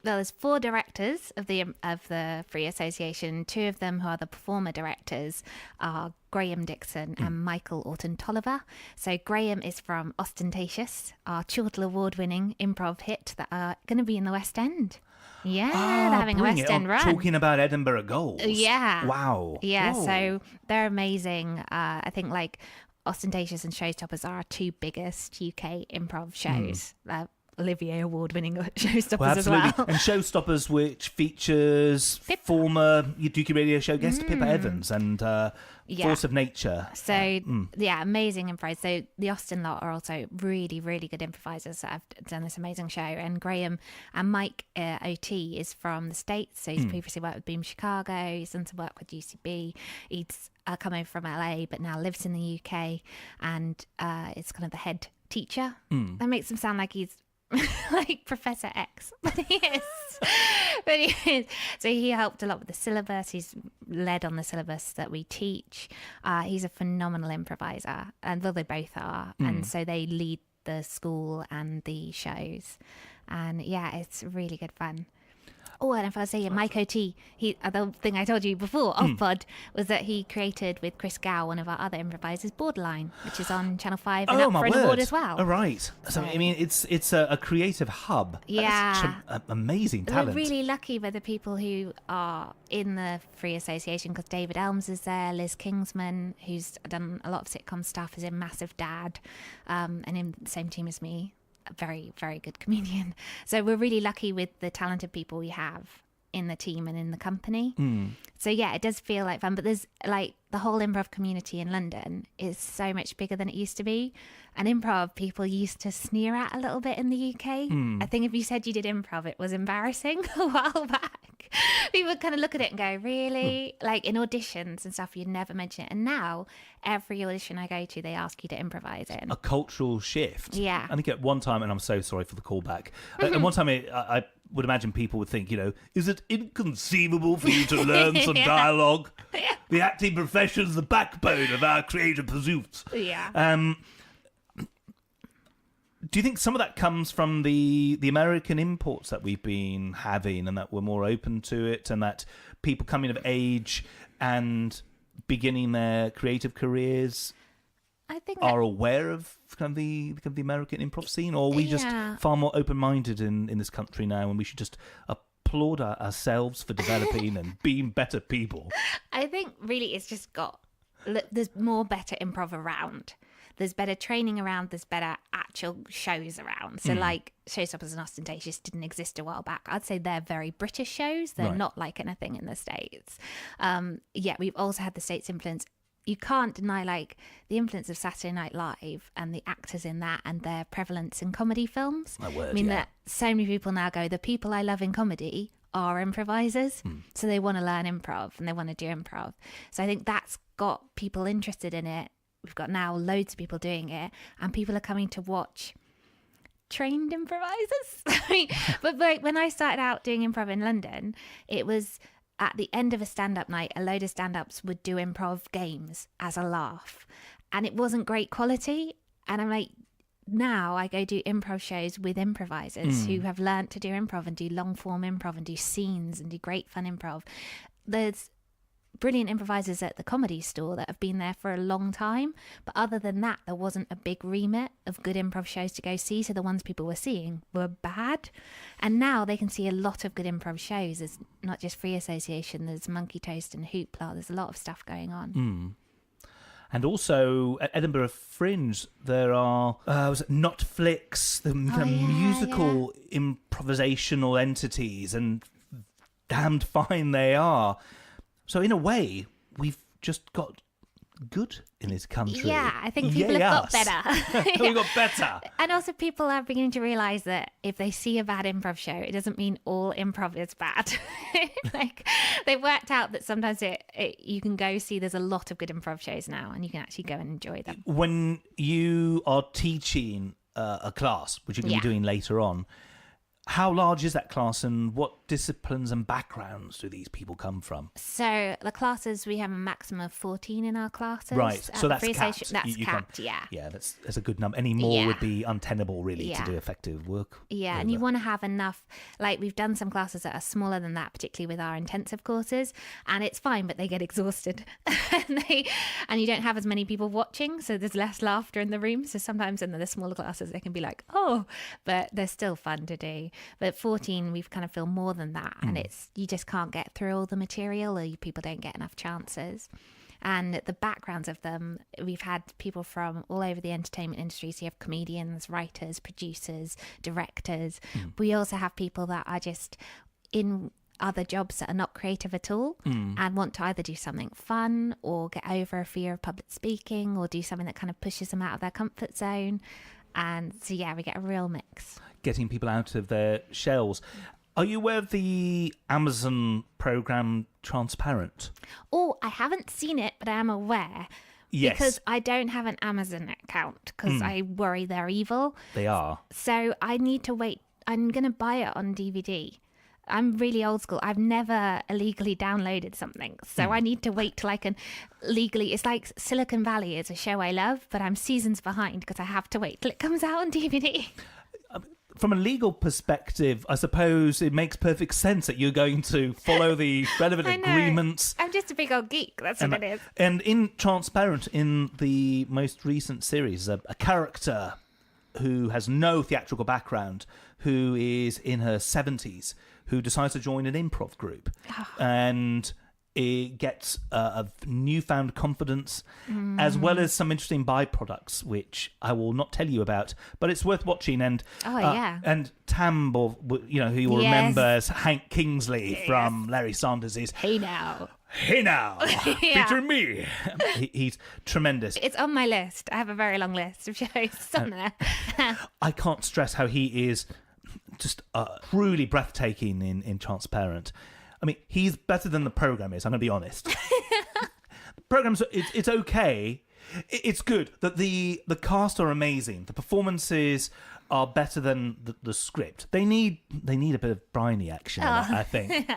there's 4 directors of the Free Association. 2 of them, who are the performer directors, are Graham Dixon and Michael Orton Tolliver. So Graham is from Ostentatious, our Chortle Award-winning improv hit that are going to be in the West End. Yeah, they're having a West End run. Talking about Edinburgh goals. Yeah. Wow. Yeah, Whoa. so they're amazing. I think like Ostentatious and Showstoppers are our 2 biggest UK improv shows. Olivier Award-winning Showstoppers as well. And Showstoppers, which features former Dukey Radio Show guest Pippa Evans and Force of Nature. So, amazing improv. So the Austin lot are also really, really good improvisers that have done this amazing show. And Graham and Mike OT is from the States. So he's previously worked with Boom Chicago. He's done some work with UCB. He's come over from LA, but now lives in the UK and is kind of the head teacher. That makes him sound like he's like Professor X, but he is. So he helped a lot with the syllabus. He's led on the syllabus that we teach. He's a phenomenal improviser, and well, they both are. And so they lead the school and the shows, and yeah, it's really good fun. Oh, and if I was saying Mike O.T., the thing I told you before, off-pod, was that he created with Chris Gow, one of our other improvisers, Borderline, which is on Channel 5 and up for an award as well. Oh, right. So, I mean, it's a creative hub. Yeah. Amazing talent. We're really lucky with the people who are in the Free Association because David Elms is there, Liz Kingsman, who's done a lot of sitcom stuff, is in Massive Dad, and in the same team as me. A very, very good comedian. So we're really lucky with the talented people we have in the team and in the company. So yeah, it does feel like fun, but there's like the whole improv community in London is so much bigger than it used to be. And improv people used to sneer at a little bit in the UK. I think if you said you did improv, it was embarrassing a while back. People would kind of look at it and go, really? Like in auditions and stuff, you'd never mention it. And now every audition I go to, they ask you to improvise in. A cultural shift. Yeah. I think at one time, and I'm so sorry for the callback, at one time I would imagine people would think, is it inconceivable for you to learn some dialogue? The acting profession is the backbone of our creative pursuits. Yeah. Do you think some of that comes from the American imports that we've been having, and that we're more open to it, and that people coming of age and beginning their creative careers I think are aware of kind of the American improv scene, or are we just far more open-minded in this country now, and we should just applaud ourselves for developing and being better people? I think really it's just there's more better improv around. There's better training around. There's better actual shows around. So like Showstoppers and Ostentatious didn't exist a while back. I'd say they're very British shows. They're not like anything in the States. We've also had the States influence you can't deny like the influence of Saturday Night Live and the actors in that and their prevalence in comedy films. My word, I mean, yeah. that so many people now go, the people I love in comedy are improvisers. So they want to learn improv and they want to do improv. So I think that's got people interested in it. We've got now loads of people doing it, and people are coming to watch trained improvisers. But like when I started out doing improv in London, it was at the end of a stand-up night, a load of stand-ups would do improv games as a laugh, and it wasn't great quality. And I'm like, now I go do improv shows with improvisers who have learnt to do improv and do long-form improv and do scenes and do great fun improv. There's brilliant improvisers at the Comedy Store that have been there for a long time, but other than that, there wasn't a big remit of good improv shows to go see, so the ones people were seeing were bad. And now they can see a lot of good improv shows. There's not just Free Association, there's Monkey Toast and Hoopla, there's a lot of stuff going on. And also at Edinburgh Fringe, there are was it Notflix, the musical improvisational entities, and damned fine they are. So in a way, we've just got good in this country. Yeah, I think people have got better. We got better. And also people are beginning to realise that if they see a bad improv show, it doesn't mean all improv is bad. Like, they've worked out that sometimes you can go see, there's a lot of good improv shows now, and you can actually go and enjoy them. When you are teaching a class, which you're going to be doing later on, how large is that class, and what disciplines and backgrounds do these people come from? So the classes, we have a maximum of 14 in our classes. Right, so that's Free capped. Association, that's capped, yeah. Yeah, that's a good number. Any more would be untenable, really, to do effective work. Yeah, and you want to have enough, like we've done some classes that are smaller than that, particularly with our intensive courses, and it's fine, but they get exhausted. and you don't have as many people watching, so there's less laughter in the room. So sometimes in the smaller classes, they can be like, oh, but they're still fun to do. But at 14, we've kind of feel more than that, and you just can't get through all the material, or people don't get enough chances. And the backgrounds of them, we've had people from all over the entertainment industry. So you have comedians, writers, producers, directors. We also have people that are just in other jobs that are not creative at all and want to either do something fun or get over a fear of public speaking or do something that kind of pushes them out of their comfort zone. And so, yeah, we get a real mix. Getting people out of their shells. Are you aware of the Amazon program Transparent? Oh, I haven't seen it, but I am aware. Yes. Because I don't have an Amazon account because I worry they're evil. They are. So I need to wait. I'm going to buy it on DVD. I'm really old school. I've never illegally downloaded something. So I need to wait till I can legally... It's like Silicon Valley is a show I love, but I'm seasons behind because I have to wait till it comes out on DVD. From a legal perspective, I suppose it makes perfect sense that you're going to follow the relevant agreements. I'm just a big old geek. That's what it is. And in Transparent, in the most recent series, a character who has no theatrical background, who is in her 70s, who decides to join an improv group. And it gets a newfound confidence, as well as some interesting byproducts, which I will not tell you about, but it's worth watching. And and Tam, who you will remember as Hank Kingsley from Larry Sanders' Hey Now. Hey Now, featuring me. He's tremendous. It's on my list. I have a very long list of shows. It's on there. I can't stress how he is just truly breathtaking in Transparent. I mean, he's better than the program is, I'm going to be honest. The program's, it's okay. It's good. That the cast are amazing. The performances are better than the script. They need a bit of Briony action, I think.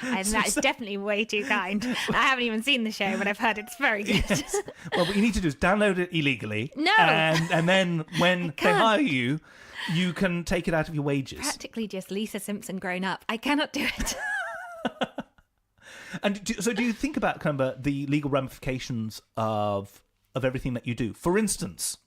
That's definitely way too kind. I haven't even seen the show, but I've heard it's very good. Yes. Well, what you need to do is download it illegally. No! And then when they hire you, you can take it out of your wages. Practically just Lisa Simpson grown up. I cannot do it. And do you think about kind of the legal ramifications of everything that you do? For instance,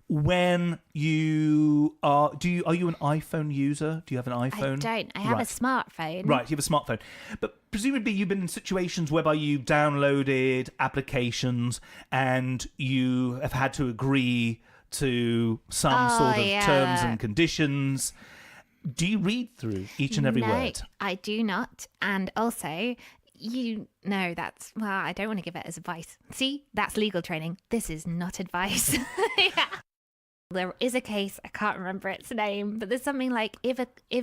when you are you an iPhone user? Do you have an iPhone? I don't. I have a smartphone. Right, you have a smartphone. But presumably you've been in situations whereby you downloaded applications and you have had to agree to some sort of terms and conditions. Do you read through each and every word? I do not. And also, I don't want to give it as advice. See, that's legal training. This is not advice. Yeah. There is a case, I can't remember its name, but there's something like if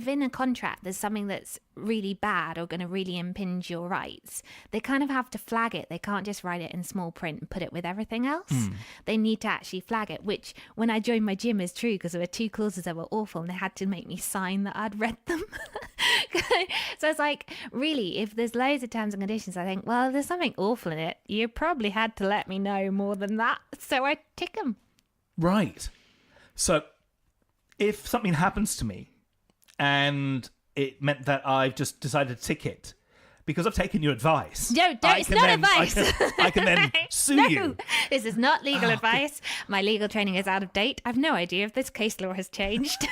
in a contract there's something that's really bad or going to really impinge your rights, they kind of have to flag it. They can't just write it in small print and put it with everything else. They need to actually flag it, which when I joined my gym is true, because there were 2 clauses that were awful and they had to make me sign that I'd read them. So it's like, really, if there's loads of terms and conditions, I think, well, if there's something awful in it, you probably had to let me know more than that. So I tick them. Right. So, if something happens to me and it meant that I've just decided to tick it because I've taken your advice. No, it's not advice. I can then sue you. This is not legal advice. My legal training is out of date. I've no idea if this case law has changed.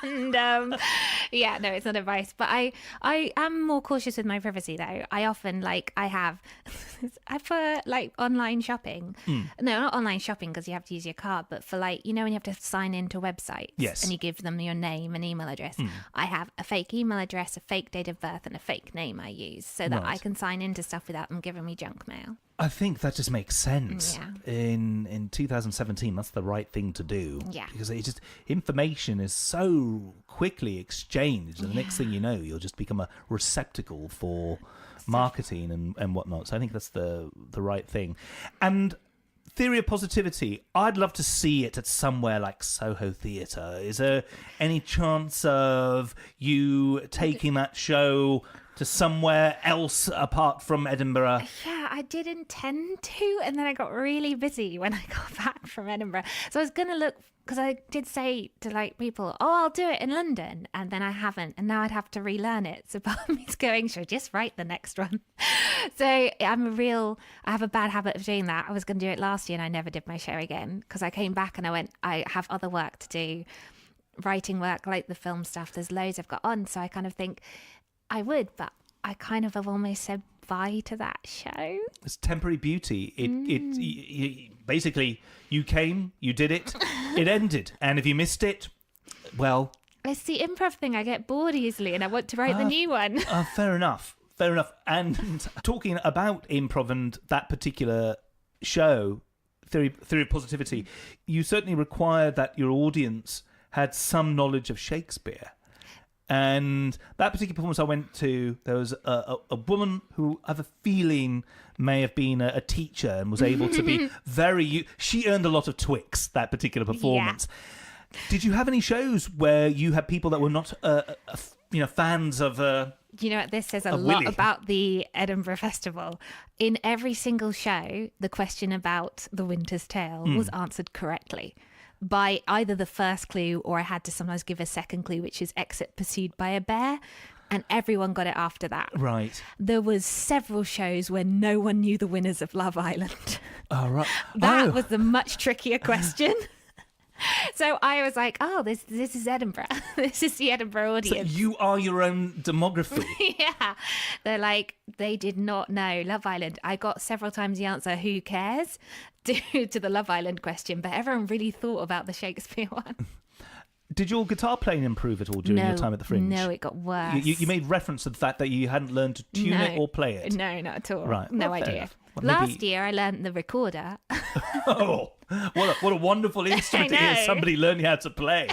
And yeah, no, it's not advice. But I am more cautious with my privacy though. I often I for like online shopping. No, not online shopping because you have to use your card, but for when you have to sign into websites. Yes. And you give them your name and email address. I have a fake email address, a fake date of birth, and a fake name I use so that I can sign into stuff without them giving me junk mail. I think that just makes sense. Yeah. In 2017, that's the right thing to do. Yeah. Because information is so quickly exchanged, and the next thing you know, you'll just become a receptacle for marketing and whatnot. So I think that's the right thing. And theory of positivity, I'd love to see it at somewhere like Soho Theatre. Is there any chance of you taking that show to somewhere else apart from Edinburgh? Yeah, I did intend to, and then I got really busy when I got back from Edinburgh. So I was going to look, because I did say to people, I'll do it in London, and then I haven't, and now I'd have to relearn it. So part of me's going, sure, just write the next one. So I have a bad habit of doing that. I was going to do it last year, and I never did my show again, because I came back and I went, I have other work to do, writing work, like the film stuff. There's loads I've got on, so I kind of think I would, but I kind of have almost said bye to that show. It's temporary beauty. Basically, you came, you did it, it ended. And if you missed it, well... It's the improv thing. I get bored easily and I want to write the new one. Fair enough. And talking about improv and that particular show, Theory of Positivity, you certainly require that your audience had some knowledge of Shakespeare. And that particular performance I went to, there was a woman who I have a feeling may have been a teacher and was able to be she earned a lot of Twix, that particular performance. Yeah. Did you have any shows where you had people that were not fans of... You know what? This says a lot about the Edinburgh Festival. In every single show, the question about The Winter's Tale was answered correctly by either the first clue, or I had to sometimes give a second clue, which is exit pursued by a bear, and everyone got it after that. Right. There was several shows where no one knew the winners of Love Island. Oh, right. That was the much trickier question. So I was like, this is Edinburgh. This is the Edinburgh audience. So you are your own demography. Yeah. They're like, they did not know Love Island. I got several times the answer, who cares, to the Love Island question, but everyone really thought about the Shakespeare one. Did your guitar playing improve at all during your time at the Fringe? No, it got worse. You made reference to the fact that you hadn't learned to tune it or play it. No, not at all. Right. No idea. Well, last year I learned the recorder. Oh, what a wonderful instrument to hear somebody learning how to play.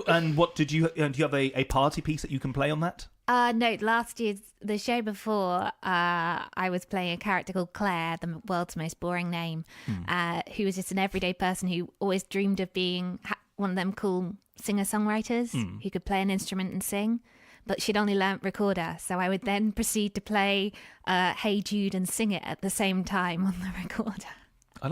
And what do you have a party piece that you can play on that? No, last year's the show before, I was playing a character called Claire, the world's most boring name, who was just an everyday person who always dreamed of being one of them cool singer-songwriters who could play an instrument and sing. But she'd only learnt recorder, so I would then proceed to play Hey Jude and sing it at the same time on the recorder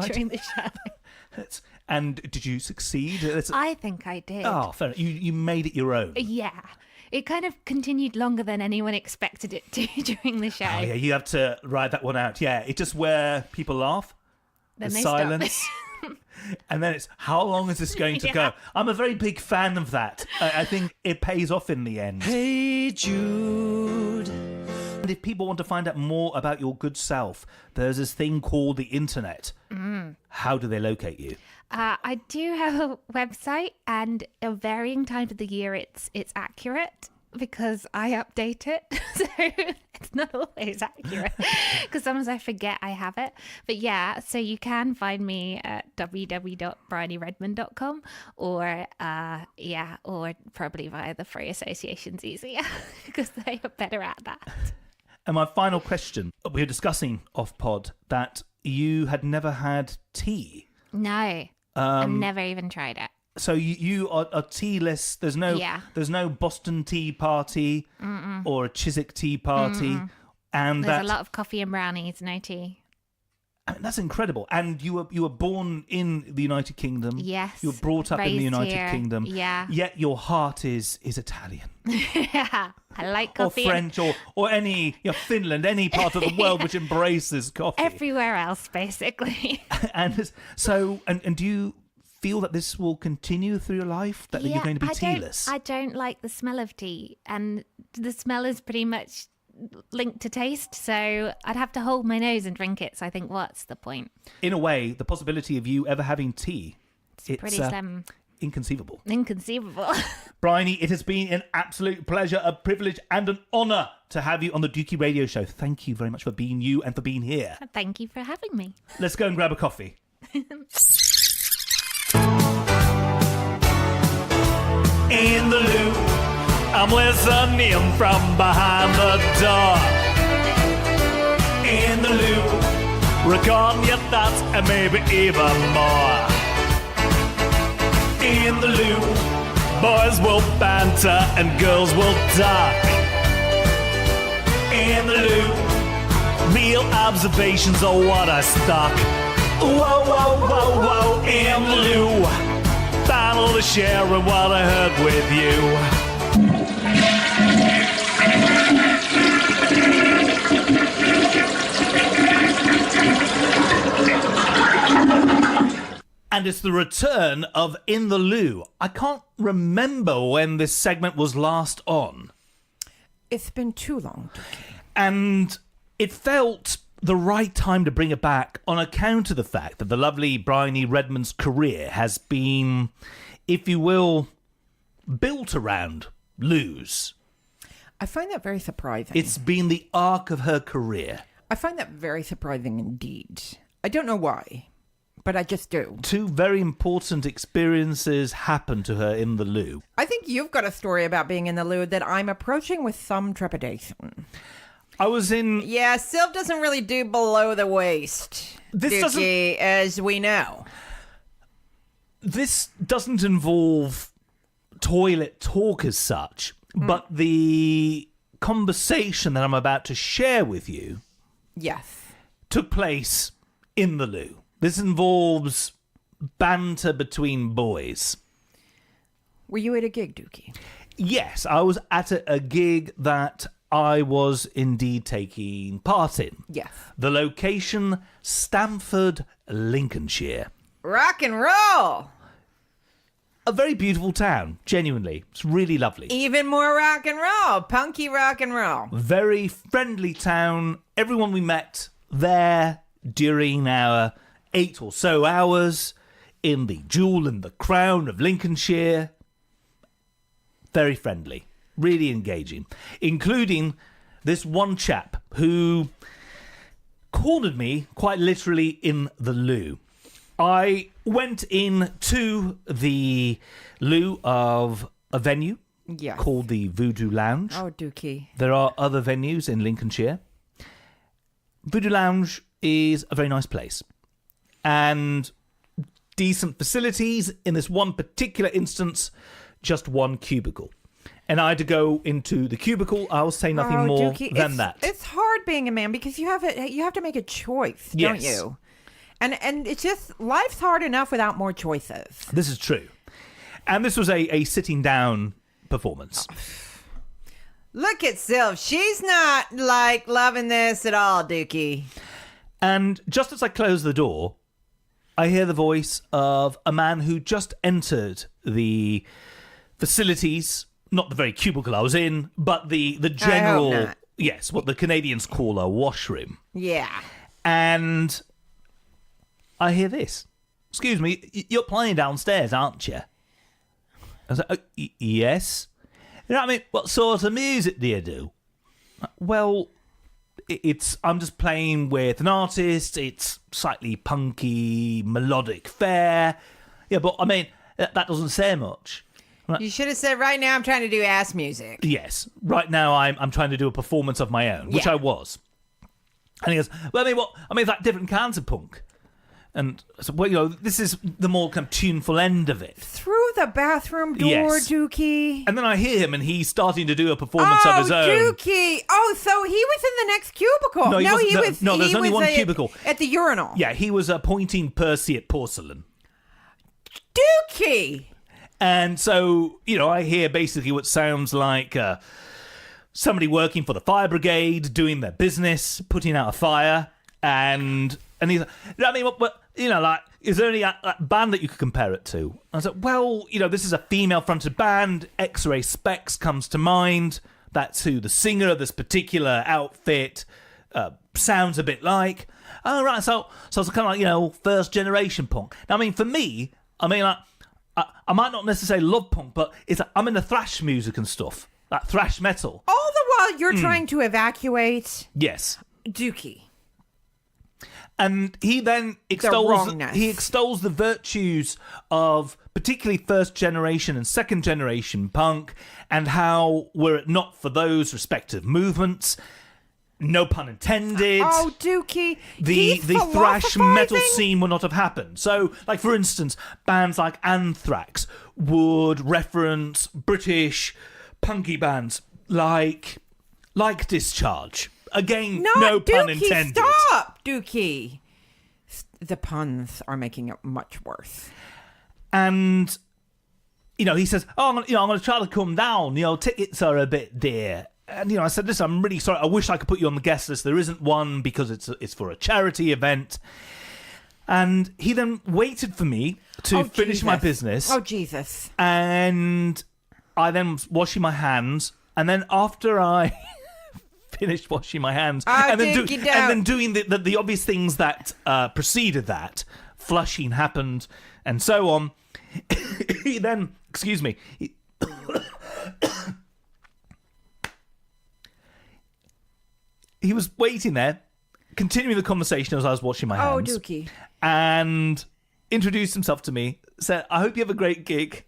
during the show. And did you succeed? I think I did. Oh, fair. You made it your own. Yeah. It kind of continued longer than anyone expected it to during the show. Oh, yeah, you have to ride that one out. Yeah, it's just where people laugh, then the silence. And then it's, how long is this going to go? I'm a very big fan of that. I think it pays off in the end. Hey, Jude. And if people want to find out more about your good self, there's this thing called the internet. How do they locate you? I do have a website, and at varying times of the year it's accurate. because I update it. So it's not always accurate because sometimes I forget I have it. But yeah, so you can find me at www.brionyredman.com or or probably via the Free Association's easier because they are better at that. And my final question, we were discussing off pod that you had never had tea. No, I've never even tried it. So you are tealess. There's no Boston Tea Party or a Chiswick Tea Party, and there's a lot of coffee and brownies, no tea. I mean, that's incredible. And you were born in the United Kingdom. Yes. You were brought up in the United Kingdom. Yeah. Yet your heart is Italian. Yeah. I like coffee. Or French or any Finland, any part of the world which embraces coffee. Everywhere else, basically. And so, and do you feel that this will continue through your life? That you're going to be tealess? I don't like the smell of tea, and the smell is pretty much linked to taste, so I'd have to hold my nose and drink it. So I think, what's the point? In a way, the possibility of you ever having tea, it's pretty slim. Inconceivable. Inconceivable. Briony, it has been an absolute pleasure, a privilege, and an honour to have you on the Dukey Radio Show. Thank you very much for being you and for being here. Thank you for having me. Let's go and grab a coffee. In the loo, I'm listening from behind the door. In the loo, recording your thoughts and maybe even more. In the loo, boys will banter and girls will talk. In the loo, real observations are what I stock. Whoa, whoa, whoa, whoa, in the loo, finally sharing what I heard with you. And it's the return of In the Loo. I can't remember when this segment was last on. It's been too long, Dukey. And it felt the right time to bring it back on account of the fact that the lovely Briony Redman's career has been, if you will, built around loos. I find that very surprising. It's been the arc of her career. I find that very surprising indeed. I don't know why, but I just do. Two very important experiences happened to her in the loo. I think you've got a story about being in the loo that I'm approaching with some trepidation. I was in... Yeah, Sylv doesn't really do below the waist, Dukey, as we know. This doesn't involve toilet talk as such, but the conversation that I'm about to share with you... Yes. ...took place in the loo. This involves banter between boys. Were you at a gig, Dukey? Yes, I was at a gig that I was indeed taking part in. Yes. The location, Stamford, Lincolnshire. Rock and roll! A very beautiful town, genuinely. It's really lovely. Even more rock and roll, punky rock and roll. Very friendly town. Everyone we met there during our 8 or so hours in the Jewel and the Crown of Lincolnshire. Very friendly. Really engaging. Including this one chap who cornered me quite literally in the loo. I went in to the loo of a venue called the Voodoo Lounge. Oh, Dukey. There are other venues in Lincolnshire. Voodoo Lounge is a very nice place. And decent facilities. In this one particular instance, just one cubicle. And I had to go into the cubicle. I'll say nothing more Dukey, than that. It's hard being a man because you have to make a choice, don't you? And it's just, life's hard enough without more choices. This is true. And this was a sitting down performance. Look at Sylv. She's not, loving this at all, Dukey. And just as I close the door, I hear the voice of a man who just entered the facilities, not the very cubicle I was in, but the general... I hope not. Yes, what the Canadians call a washroom. Yeah. And I hear this. Excuse me, you're playing downstairs, aren't you? I was like, yes. You know what I mean? What sort of music do you do? Well, I'm just playing with an artist. It's slightly punky, melodic fare. Yeah, but I mean, that doesn't say much. Right. You should have said, right now I'm trying to do ass music. Yes. Right now I'm trying to do a performance of my own, which I was. And he goes, well, I mean, like different kinds of punk. And so, well, you know, this is the more kind of tuneful end of it. Through the bathroom door, Yes. Dukey. And then I hear him, and he's starting to do a performance of his own. Dukey. Oh, so he was in the next cubicle. No, there's only one at, cubicle. At the urinal. Yeah, he was pointing Percy at porcelain. Dukey. And so, you know, I hear basically what sounds like somebody working for the fire brigade, doing their business, putting out a fire, and he's like, I mean, what you know, like, is there any band that you could compare it to? I was like, well, you know, this is a female-fronted band. X-Ray Specs comes to mind. That's who the singer of this particular outfit sounds a bit like. Oh, right, so it's kind of like, you know, first-generation punk. Now, I mean, for me, I mean, like, I might not necessarily love punk, but I'm into thrash music and stuff, like thrash metal. All the while you're trying to evacuate. Yes. Dukey. And he then extols the virtues of particularly first generation and second generation punk, and how, were it not for those respective movements, no pun intended. Oh, Dukey. The thrash metal scene would not have happened. So, like, for instance, bands like Anthrax would reference British punky bands like Discharge. Again, no pun intended. Stop, Dukey. The puns are making it much worse. And, you know, he says, oh, I'm going to try to come down. You know, tickets are a bit dear. And, you know, I said, listen, I'm really sorry. I wish I could put you on the guest list. There isn't one because it's for a charity event. And he then waited for me to finish my business. Oh, Jesus. And I then was washing my hands. And then after I finished washing my hands and then doing the obvious things that preceded that, flushing happened and so on, he then, excuse me, he was waiting there, continuing the conversation as I was washing my hands. Oh, Dukey. And introduced himself to me, said, I hope you have a great gig.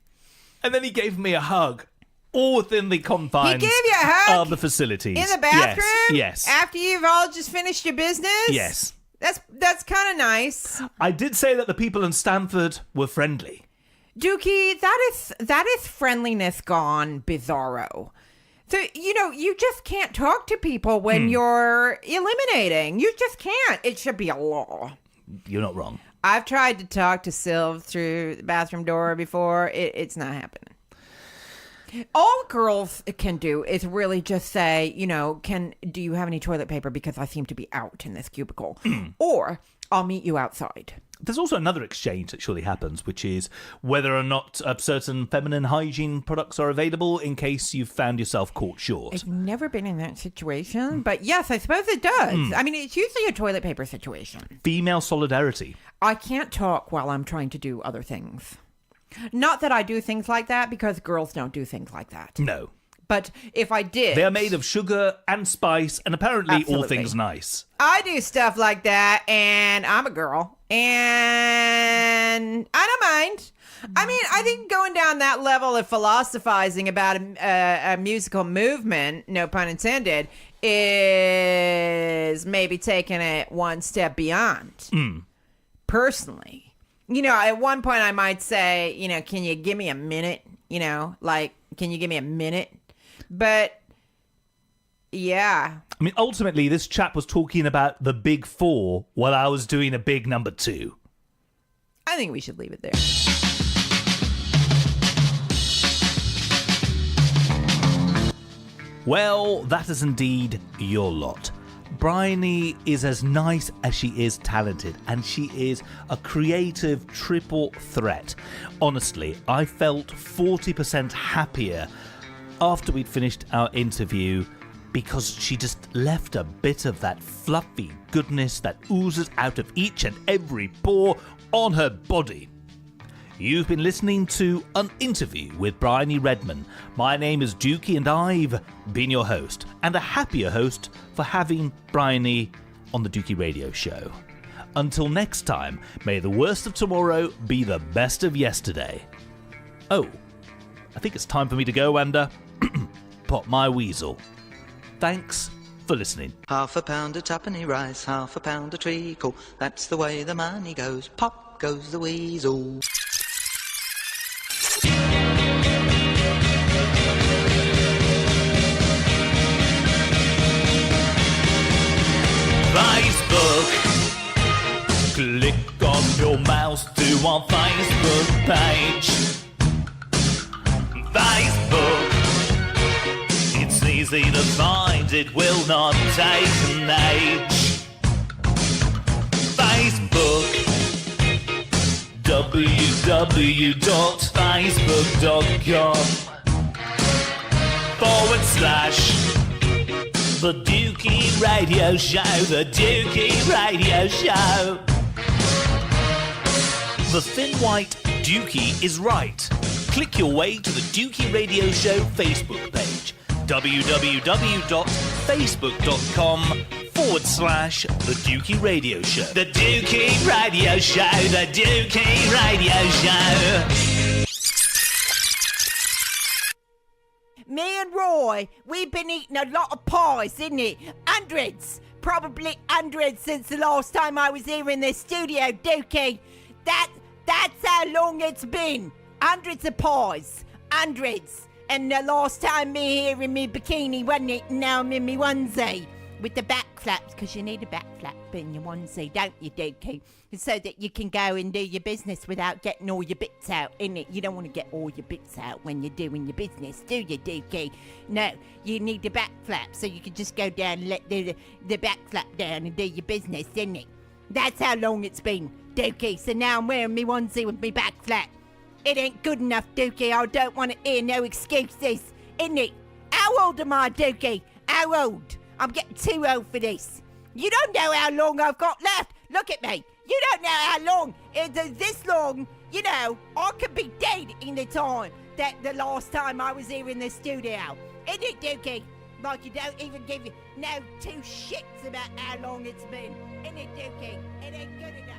And then he gave me a hug, all within the confines he gave you a hug of the facilities. In the bathroom? Yes. After you've all just finished your business? Yes. That's kind of nice. I did say that the people in Stanford were friendly. Dukey, that is friendliness gone bizarro. So, you know, you just can't talk to people when you're eliminating. You just can't. It should be a law. You're not wrong. I've tried to talk to Sylv through the bathroom door before. It's not happening. All girls can do is really just say, you know, do you have any toilet paper? Because I seem to be out in this cubicle. Or I'll meet you outside. There's also another exchange that surely happens, which is whether or not certain feminine hygiene products are available in case you've found yourself caught short. I've never been in that situation, but yes, I suppose it does. I mean, it's usually a toilet paper situation. Female solidarity. I can't talk while I'm trying to do other things. Not that I do things like that, because girls don't do things like that. No. But if I did... They're made of sugar and spice, and apparently Absolutely. all things nice. I do stuff like that, and I'm a girl, and I don't mind. I mean, I think going down that level of philosophizing about a musical movement, no pun intended, is maybe taking it one step beyond. Personally. You know, at one point I might say, you know, can you give me a minute? You know, like, can you give me a minute? But, yeah. I mean, ultimately, this chap was talking about the big four while I was doing a big number two. I think we should leave it there. Well, that is indeed your lot. Briony is as nice as she is talented, and she is a creative triple threat. Honestly, I felt 40% happier after we'd finished our interview because she just left a bit of that fluffy goodness that oozes out of each and every pore on her body. You've been listening to an interview with Briony Redman. My name is Dukey and I've been your host, and a happier host for having Briony on the Dukey Radio Show. Until next time, may the worst of tomorrow be the best of yesterday. Oh, I think it's time for me to go and pop my weasel. Thanks for listening. Half a pound of tuppenny rice, half a pound of treacle. That's the way the money goes. Pop goes the weasel. Facebook. Click on your mouse to our Facebook page. Facebook. It's easy to find, it will not take an age. Facebook. www.facebook.com/. The Dukey Radio Show, the Dukey Radio Show. The thin white Dukey is right. Click your way to the Dukey Radio Show Facebook page. www.facebook.com/The Dukey Radio Show. The Dukey Radio Show, the Dukey Radio Show. Me and Roy, we've been eating a lot of pies, isn't it? Hundreds. Probably hundreds since the last time I was here in the studio, Dukey. That's how long it's been. Hundreds of pies. Hundreds. And the last time me here in me bikini, wasn't it? Now I'm in me onesie. With the back flaps, because you need a back flap in your onesie, don't you, Dukey? So that you can go and do your business without getting all your bits out, innit? You don't want to get all your bits out when you're doing your business, do you, Dukey? No, you need the back flap, so you can just go down and let the back flap down and do your business, innit? That's how long it's been, Dukey. So now I'm wearing me onesie with me back flap. It ain't good enough, Dukey. I don't want to hear no excuses, innit? How old am I, Dukey? How old? I'm getting too old for this. You don't know how long I've got left. Look at me. You don't know how long. It's this long, you know, I could be dead in the time that the last time I was here in the studio. Isn't it, Dukey? Like you don't even give no two shits about how long it's been. Isn't it, Dukey? It ain't good enough.